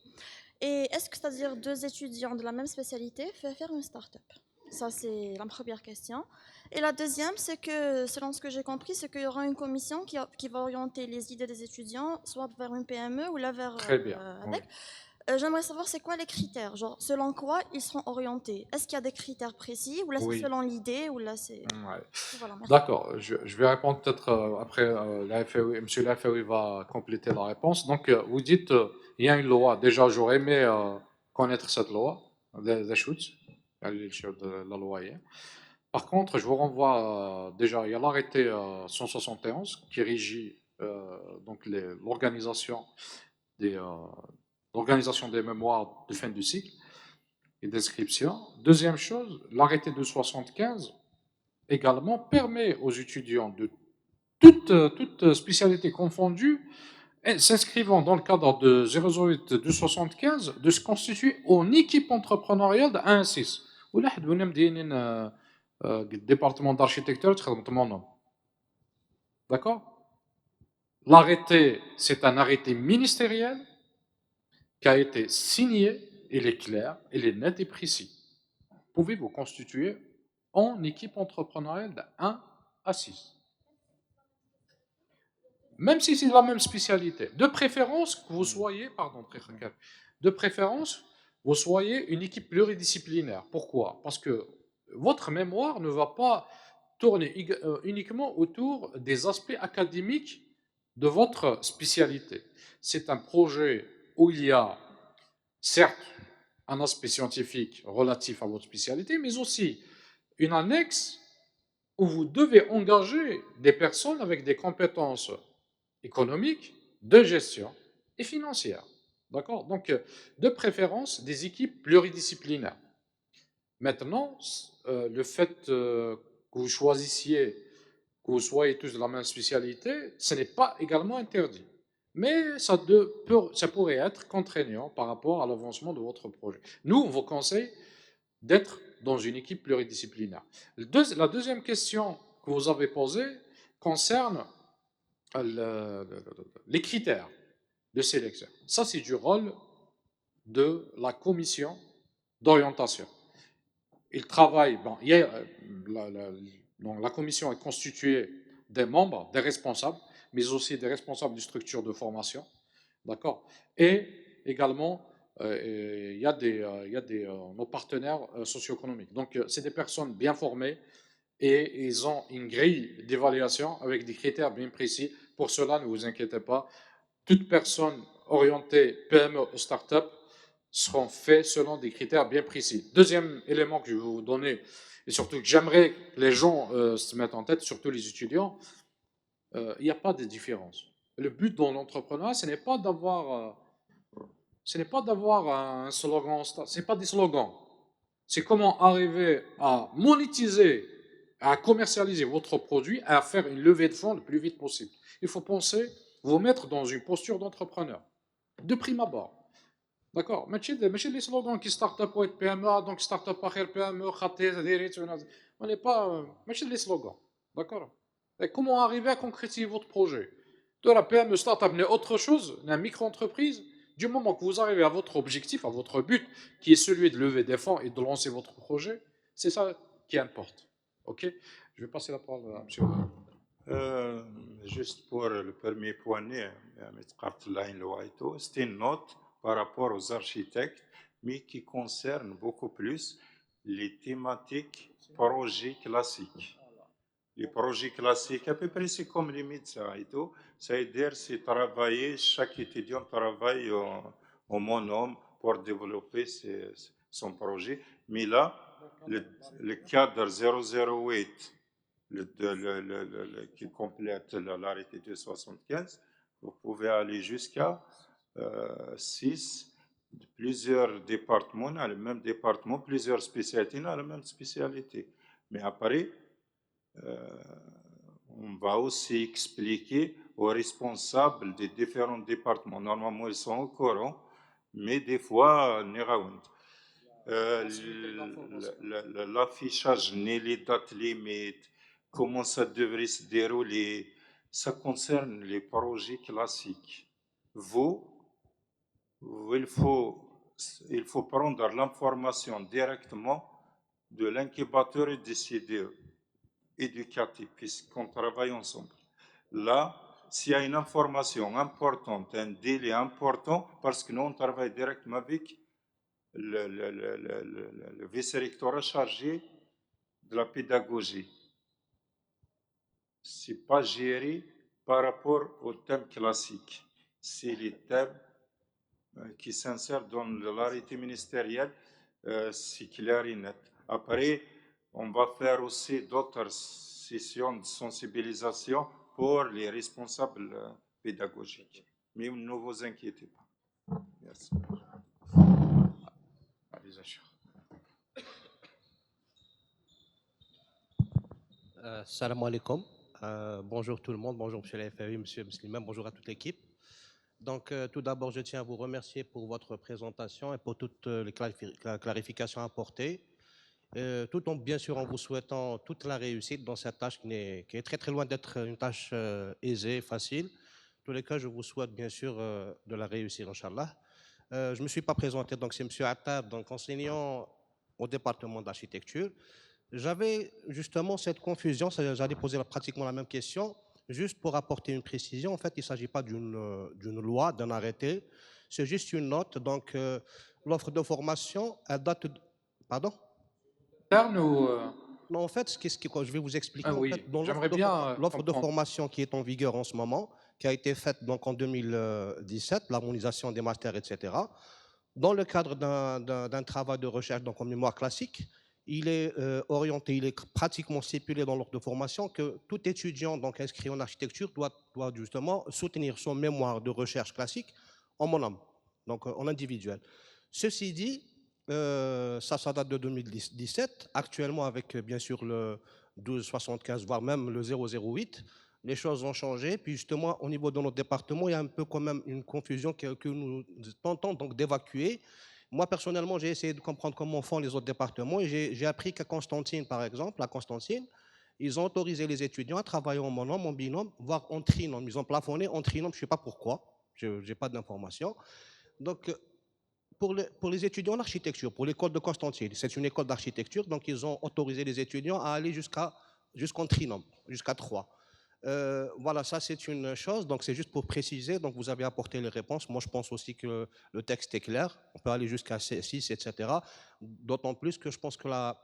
Et est-ce que c'est-à-dire deux étudiants de la même spécialité peuvent faire une start-up? Ça, c'est la première question. Et la deuxième, c'est que, selon ce que j'ai compris, c'est qu'il y aura une commission qui va orienter les idées des étudiants, soit vers une PME ou là vers Très bien. ADEC. J'aimerais savoir c'est quoi les critères, genre selon quoi ils seront orientés. Est-ce qu'il y a des critères précis ou là c'est selon l'idée ou là c'est... Ouais. Voilà, merci. D'accord, je vais répondre peut-être après, Monsieur l'AFEI va compléter la réponse. Donc, vous dites, il y a une loi, déjà j'aurais aimé connaître cette loi, la loi. Par contre, je vous renvoie, déjà, il y a l'arrêté 171 qui régit donc l'organisation des mémoires de fin du cycle et d'inscription. Deuxième chose, l'arrêté de 75 également permet aux étudiants de toute spécialité confondue s'inscrivant dans le cadre de 008 de 75 de se constituer en équipe entrepreneuriale de 1 à 6. Ou là, vous avez département d'architecture, d'accord? L'arrêté, c'est un arrêté ministériel qui a été signé, il est clair, il est net et précis. Vous pouvez vous constituer en équipe entrepreneuriale de 1 à 6. Même si c'est la même spécialité. De préférence, que vous soyez, vous soyez une équipe pluridisciplinaire. Pourquoi? Parce que votre mémoire ne va pas tourner uniquement autour des aspects académiques de votre spécialité. C'est un projet où il y a, certes, un aspect scientifique relatif à votre spécialité, mais aussi une annexe où vous devez engager des personnes avec des compétences économiques, de gestion et financières. D'accord? Donc, de préférence, des équipes pluridisciplinaires. Maintenant, le fait que vous choisissiez, que vous soyez tous de la même spécialité, ce n'est pas également interdit. mais ça pourrait être contraignant par rapport à l'avancement de votre projet. Nous, on vous conseille d'être dans une équipe pluridisciplinaire. La deuxième question que vous avez posée concerne les critères de sélection. Ça, c'est du rôle de la commission d'orientation. Il travaille, bon, la commission est constituée des membres, des responsables, mais aussi des responsables de structures de formation, d'accord. Et également, il y a nos partenaires socio-économiques. Donc, c'est des personnes bien formées et ils ont une grille d'évaluation avec des critères bien précis. Pour cela, ne vous inquiétez pas. Toute personne orientée PME ou start-up seront faits selon des critères bien précis. Deuxième élément que je vais vous donner, et surtout que j'aimerais que les gens se mettent en tête, surtout les étudiants, il n'y a pas de différence. Le but dans l'entrepreneuriat, ce n'est pas d'avoir un slogan, ce n'est pas des slogans. C'est comment arriver à monétiser, à commercialiser votre produit, à faire une levée de fonds le plus vite possible. Il faut penser, vous mettre dans une posture d'entrepreneur, de prime abord. D'accord. ماشي les slogans qui start-up ou PME, donc start-up اخر PME خاطي ديريت on n'est pas ماشي les slogans. D'accord. Et comment arriver à concrétiser votre projet? De la PME start-up n'est autre chose, une micro-entreprise. Du moment que vous arrivez à votre objectif, à votre but, qui est celui de lever des fonds et de lancer votre projet, c'est ça qui importe. Ok. Je vais passer la parole à M. Juste pour le premier point, c'était une note par rapport aux architectes, mais qui concerne beaucoup plus les thématiques projets classiques. Les projets classiques, à peu près, c'est comme les médecins et tout. C'est-à-dire, c'est travailler, chaque étudiant travaille en monome pour développer son projet. Mais là, le cadre 008, qui complète l'arrêté 275, vous pouvez aller jusqu'à 6, plusieurs départements dans le même département, plusieurs spécialités dans la même spécialité. Mais après, on va aussi expliquer aux responsables des différents départements. Normalement, ils sont au courant, mais des fois, l'affichage, les dates limites, comment ça devrait se dérouler, ça concerne les projets classiques. Il faut prendre l'information directement de l'incubateur et des CDE éducatifs, puisqu'on travaille ensemble. Là, s'il y a une information importante, un délai important, parce que nous, on travaille directement avec le vice-rectorat chargé de la pédagogie. Ce n'est pas géré par rapport aux thèmes classiques. C'est les thèmes qui s'insèrent dans l'arrêté ministériel, c'est clair et net. Après, on va faire aussi d'autres sessions de sensibilisation pour les responsables pédagogiques. Mais ne vous inquiétez pas. Merci. Salam alaikum. Bonjour tout le monde, bonjour monsieur le FAI, monsieur Musliman, bonjour à toute l'équipe. Donc tout d'abord, je tiens à vous remercier pour votre présentation et pour toutes les clarifications apportées, tout en bien sûr en vous souhaitant toute la réussite dans cette tâche qui est très très loin d'être une tâche aisée, facile. En tous les cas, je vous souhaite bien sûr de la réussir, Inch'Allah. Je ne me suis pas présenté, donc c'est monsieur Attab, donc enseignant au département d'architecture. J'avais justement cette confusion, j'allais poser pratiquement la même question, juste pour apporter une précision. En fait, il ne s'agit pas d'une loi, d'un arrêté, c'est juste une note. Donc, l'offre de formation, elle date de... Pardon? Non, en fait, je vais vous expliquer. Oui, j'aimerais bien l'offre de formation qui est en vigueur en ce moment, qui a été faite donc, en 2017, l'harmonisation des masters, etc., dans le cadre d'un travail de recherche donc, en mémoire classique, il est orienté, il est pratiquement stipulé dans l'ordre de formation que tout étudiant donc, inscrit en architecture doit justement soutenir son mémoire de recherche classique en monome, donc en individuel. Ceci dit, ça date de 2017, actuellement avec bien sûr le 1275, voire même le 008. les choses ont changé. Puis justement, au niveau de notre département, il y a un peu quand même une confusion que nous tentons donc d'évacuer. Moi, personnellement, j'ai essayé de comprendre comment font les autres départements et j'ai appris qu'à Constantine, par exemple, à Constantine, ils ont autorisé les étudiants à travailler en monome, en binôme, voire en trinôme. Ils ont plafonné en trinôme, je ne sais pas pourquoi, je n'ai pas d'informations. Donc, pour les étudiants en architecture, pour l'école de Constantine, c'est une école d'architecture, donc ils ont autorisé les étudiants à aller jusqu'en trinôme, jusqu'à 3. Voilà, ça c'est une chose, donc c'est juste pour préciser, donc vous avez apporté les réponses. Moi je pense aussi que le texte est clair, on peut aller jusqu'à 6, etc. D'autant plus que je pense que la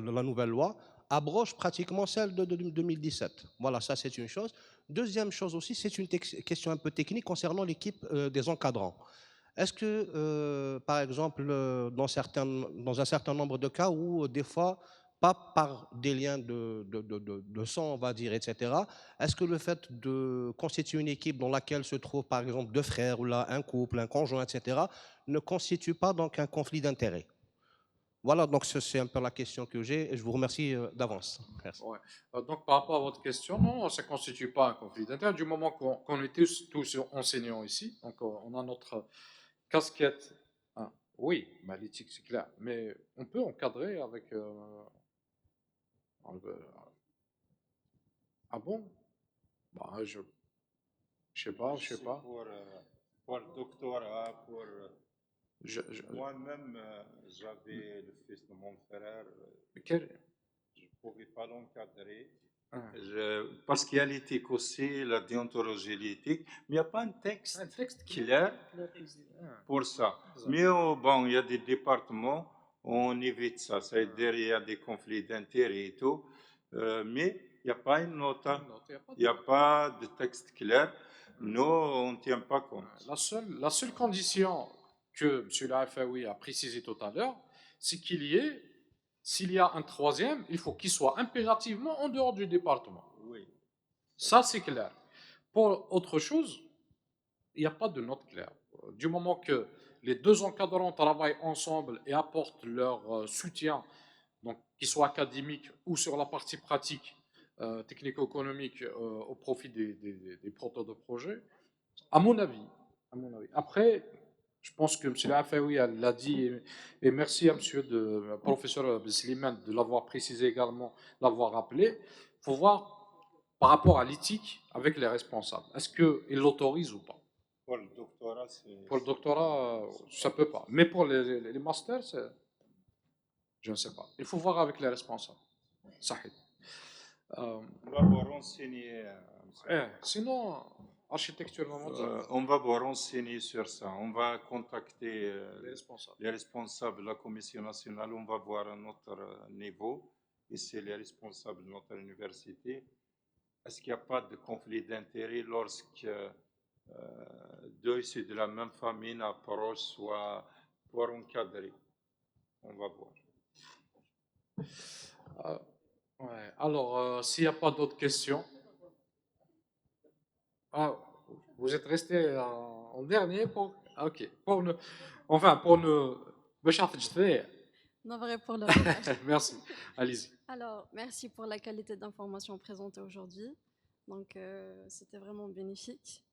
nouvelle loi abroge pratiquement celle de 2017. Voilà, ça c'est une chose. Deuxième chose aussi, c'est une question un peu technique concernant l'équipe des encadrants. Est-ce que, par exemple, dans un certain nombre de cas où des fois, pas par des liens de sang, on va dire, etc., est-ce que le fait de constituer une équipe dans laquelle se trouvent, par exemple, deux frères ou là, un couple, un conjoint, etc., ne constitue pas donc un conflit d'intérêts? Voilà, donc c'est un peu la question que j'ai et je vous remercie d'avance. Merci. Ouais. Donc, par rapport à votre question, non, ça ne constitue pas un conflit d'intérêts du moment qu'on est tous enseignants ici. Donc, on a notre casquette. Hein. Oui, bah, l'éthique, c'est clair. Mais on peut encadrer avec. Ah bon? Bah, je sais pas, je sais pas. Pour le doctorat, pour. Je- Moi-même, j'avais le fils de mon frère. Quel- Je ne pouvais pas l'encadrer. Ah. Parce qu'il y a l'éthique aussi, la déontologie et l'éthique, mais il n'y a pas un texte clair pour ça. Mais bon, il y a des départements où on évite ça. C'est-à-dire, il y a des conflits d'intérêts et tout. Mais il n'y a pas une note, il n'y a pas de texte clair. Nous, on ne tient pas compte. La seule condition que M. Lafaoui a précisé tout à l'heure, c'est s'il y a un troisième, il faut qu'il soit impérativement en dehors du département. Oui. Ça, c'est clair. Pour autre chose, il n'y a pas de note claire. Du moment que les deux encadrants travaillent ensemble et apportent leur soutien, donc qu'il soit académique ou sur la partie pratique, technico-économique, au profit des porteurs de projets, à mon avis. Après, je pense que M. Lafaoui l'a dit, et merci à le professeur Slimane de l'avoir précisé également, l'avoir rappelé. Il faut voir par rapport à l'éthique avec les responsables. Est-ce qu'ils l'autorisent ou pas? Pour le doctorat, c'est. Pour le doctorat, ça ne peut pas. Mais pour les masters, je ne sais pas. Il faut voir avec les responsables. Sahid. On va vous renseigner. Sinon, architecturellement, on va vous renseigner sur ça. On va contacter les responsables de la Commission nationale. On va voir à notre niveau. Et c'est les responsables de notre université. Est-ce qu'il n'y a pas de conflit d'intérêts lorsque deux issus de la même famille n'approchent soit pour encadrer? On va voir. Ouais. Alors, s'il n'y a pas d'autres questions. Ah, vous êtes resté en dernier pour. Ah, ok. Pour ne. Enfin, pour ne. Non, vrai pour le Merci. Allez-y. Alors, merci pour la qualité d'information présentée aujourd'hui. Donc, c'était vraiment bénéfique.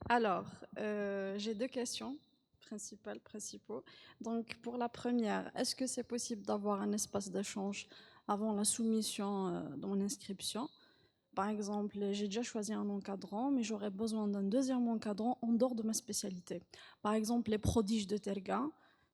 Alors, j'ai deux questions principaux. Donc, pour la première, est-ce que c'est possible d'avoir un espace d'échange avant la soumission de mon inscription? Par exemple, j'ai déjà choisi un encadrant, mais j'aurais besoin d'un deuxième encadrant en dehors de ma spécialité. Par exemple, les prodiges de Terga,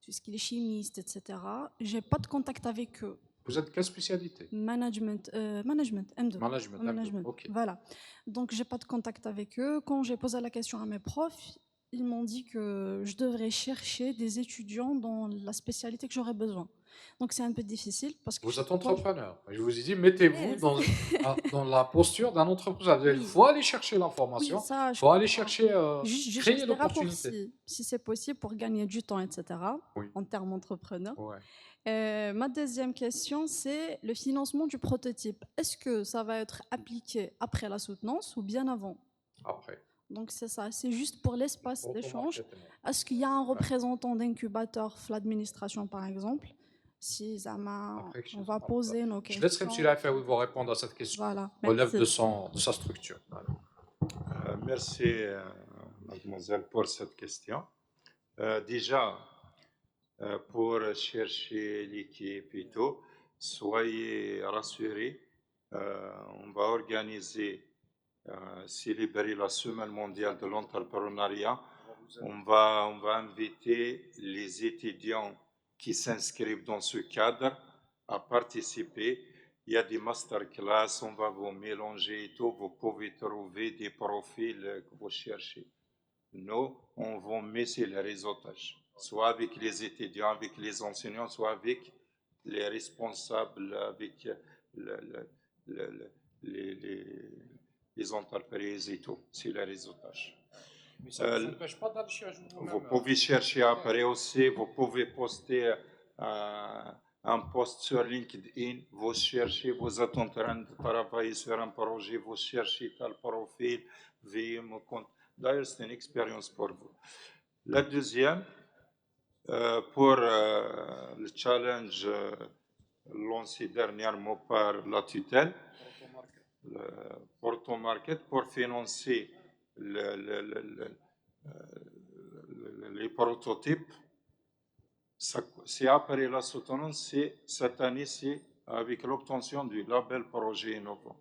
tout ce qui est chimiste, etc. J'ai pas de contact avec eux. Vous êtes quelle spécialité? Management, M2. Management, ok. Voilà. Donc, j'ai pas de contact avec eux. Quand j'ai posé la question à mes profs, ils m'ont dit que je devrais chercher des étudiants dans la spécialité que j'aurais besoin. Donc, c'est un peu difficile parce que vous êtes entrepreneur. Je vous ai dit, mettez-vous dans la posture d'un entrepreneur. Il faut aller chercher l'information, il faut aller chercher, je créer cherche des rapports l'opportunité. si c'est possible pour gagner du temps, etc. Oui. En termes entrepreneurs. Ouais. Ma deuxième question, c'est le financement du prototype. Est-ce que ça va être appliqué après la soutenance ou bien avant? Après. Donc c'est ça, c'est juste pour l'espace d'échange. Est-ce qu'il y a un représentant d'incubateur, l'administration par exemple? si Zama, Après que on va poser nos Je laisserai questions. M. Lafaoui vous répondre à cette question. Voilà, Relève merci. de sa structure. Voilà. Merci, mademoiselle, pour cette question. Déjà, pour chercher l'équipe et tout, soyez rassurés. On va organiser, célébrer la Semaine mondiale de l'entrepreneuriat. On va inviter les étudiants qui s'inscrivent dans ce cadre à participer. Il y a des masterclass, on va vous mélanger et tout. Vous pouvez trouver des profils que vous cherchez. Nous, on va mettre le réseautage, soit avec les étudiants, avec les enseignants, soit avec les responsables, avec les entreprises et tout. C'est le réseautage. Mais ça ne vous empêche pas d'aller chercher vous-même. Vous pouvez chercher après aussi, vous pouvez poster un post sur LinkedIn, vous cherchez, vous êtes en train de travailler sur un projet, vous cherchez tel profil, veuillez me contacter. D'ailleurs, c'est une expérience pour vous. La deuxième, pour le challenge lancé dernièrement par la tutelle, le Porto Market, pour financer les prototypes, c'est après la soutenance, cette année, c'est avec l'obtention du label projet innovant.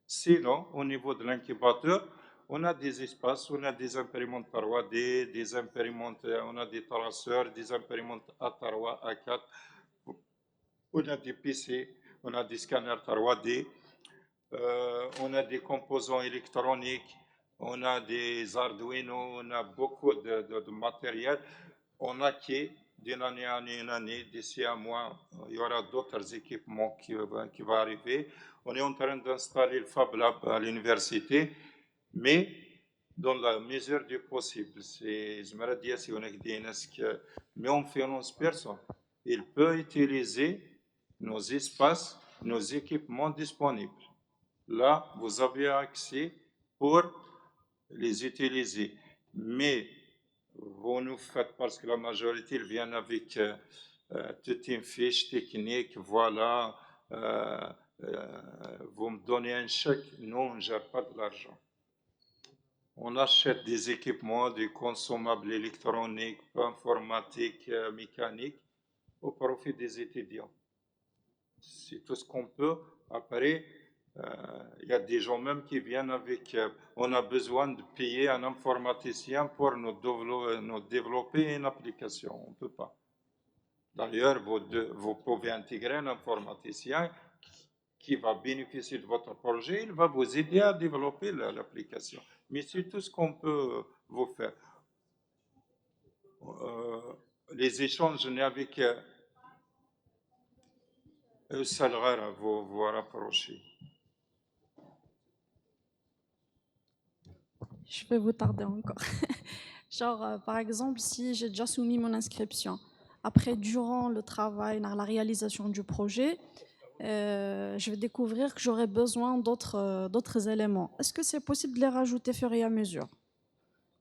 Sinon, au niveau de l'incubateur, on a des espaces, on a des imprimantes 3D, des imprimantes, on a des traceurs, des imprimantes A3, A4, on a des PC, on a des scanners 3D, on a des composants électroniques, on a des Arduino, on a beaucoup de matériel. On acquiert d'une année en année, d'ici un mois, il y aura d'autres équipements qui vont arriver. On est en train d'installer le Fab Lab à l'université, mais dans la mesure du possible. Mais on finance personne. Il peut utiliser nos espaces, nos équipements disponibles. Là, vous avez accès pour les utiliser. Mais vous nous faites, parce que la majorité vient avec toute une fiche technique, voilà, vous me donnez un chèque, nous, on ne gère pas de l'argent. On achète des équipements, des consommables électroniques, informatiques, mécaniques, au profit des étudiants. C'est tout ce qu'on peut. Après, il y a des gens même qui viennent avec, on a besoin de payer un informaticien pour nous développer une application. On ne peut pas. D'ailleurs, vous pouvez intégrer un informaticien qui va bénéficier de votre projet, il va vous aider à développer l'application. Mais c'est tout ce qu'on peut vous faire. Les échanges avec eux, ça va vous rapprocher. Je vais vous tarder encore. Genre, par exemple, si j'ai déjà soumis mon inscription, après, durant le travail, dans la réalisation du projet, je vais découvrir que j'aurai besoin d'autres éléments. Est-ce que c'est possible de les rajouter au fur et à mesure?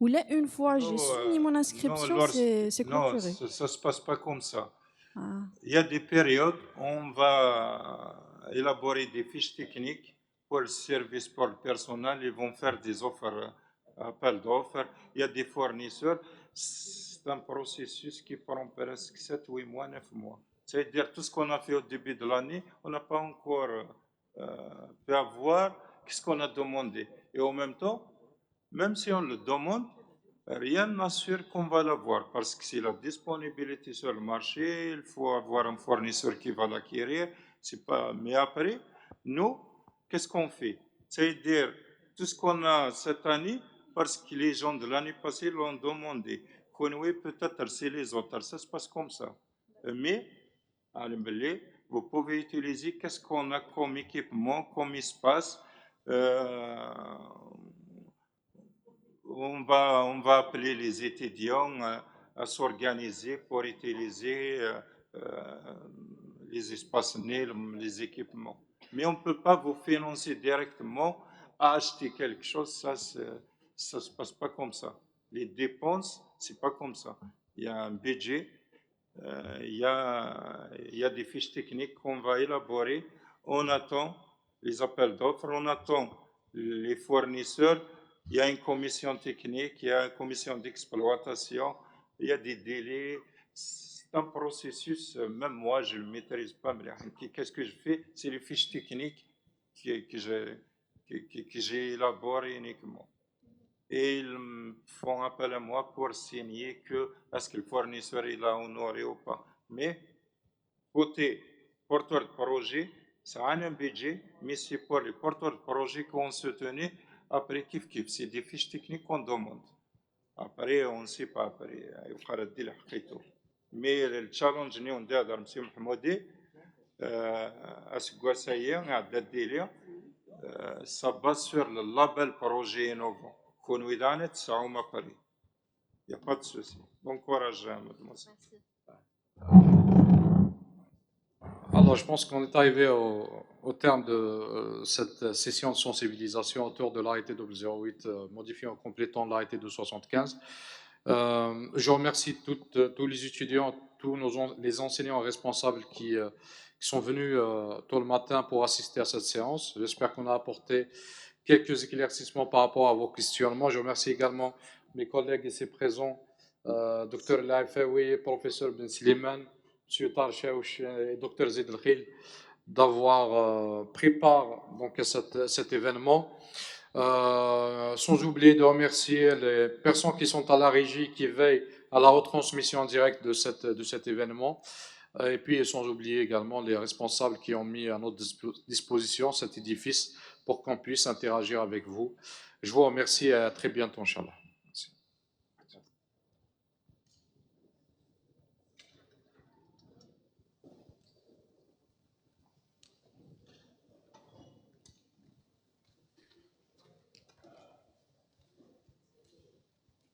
Ou là, une fois j'ai soumis mon inscription, c'est clôturé? Non, ça ne se passe pas comme ça. Ah. Il y a des périodes où on va élaborer des fiches techniques pour le service, pour le personnel. Ils vont faire des offres, appels d'offres. Il y a des fournisseurs. C'est un processus qui prend presque 7, 8 mois, 9 mois. C'est-à-dire tout ce qu'on a fait au début de l'année, on n'a pas encore pu avoir ce qu'on a demandé. Et en même temps, même si on le demande, rien n'assure qu'on va l'avoir parce que c'est la disponibilité sur le marché, il faut avoir un fournisseur qui va l'acquérir. Mais après, nous, qu'est-ce qu'on fait? C'est-à-dire, tout ce qu'on a cette année, parce que les gens de l'année passée l'ont demandé. Oui, peut-être c'est les autres, ça se passe comme ça. Mais, vous pouvez utiliser qu'est-ce qu'on a comme équipement, comme espace. On va appeler les étudiants à s'organiser pour utiliser les espaces nés, les équipements. Mais on ne peut pas vous financer directement à acheter quelque chose, ça ne se passe pas comme ça. Les dépenses, ce n'est pas comme ça. Il y a un budget Il y a des fiches techniques qu'on va élaborer. On attend les appels d'offres, on attend les fournisseurs. Il y a une commission technique, il y a une commission d'exploitation, il y a des délais. C'est un processus, même moi, je ne le maîtrise pas. Qu'est-ce que je fais? C'est les fiches techniques que j'ai élaborées uniquement. Et ils font appel à moi pour signer que est-ce que le fournisseur il a honoré ou pas. Mais côté porteur de projet, ça a un budget, mais c'est pour les porteurs de projet qu'on se tenait après kiff kiff. C'est des fiches techniques qu'on demande. Après, on ne sait pas après. Mais le challenge nous on a M. Mahmoudi, à ce que ça y est, on a des délais. Ça base sur le label projet innovant. Il n'y a pas de souci. Bon courage, mademoiselle. Alors, je pense qu'on est arrivé au terme de cette session de sensibilisation autour de l'arrêté 008 modifiant en complétant l'arrêté 275. Je remercie tous les étudiants, tous les enseignants responsables qui sont venus tôt le matin pour assister à cette séance. J'espère qu'on a apporté quelques éclaircissements par rapport à vos questionnements. Je remercie également mes collègues ici présents, Dr. Laifaoui, Professeur Ben Slimane, M. Tarchaouch et Dr. Zid El-Khil, d'avoir pris part donc, à cet événement. Sans oublier de remercier les personnes qui sont à la régie, qui veillent à la retransmission en direct de cet événement. Et puis, sans oublier également les responsables qui ont mis à notre disposition cet édifice pour qu'on puisse interagir avec vous. Je vous remercie et à très bientôt, Inch'Allah.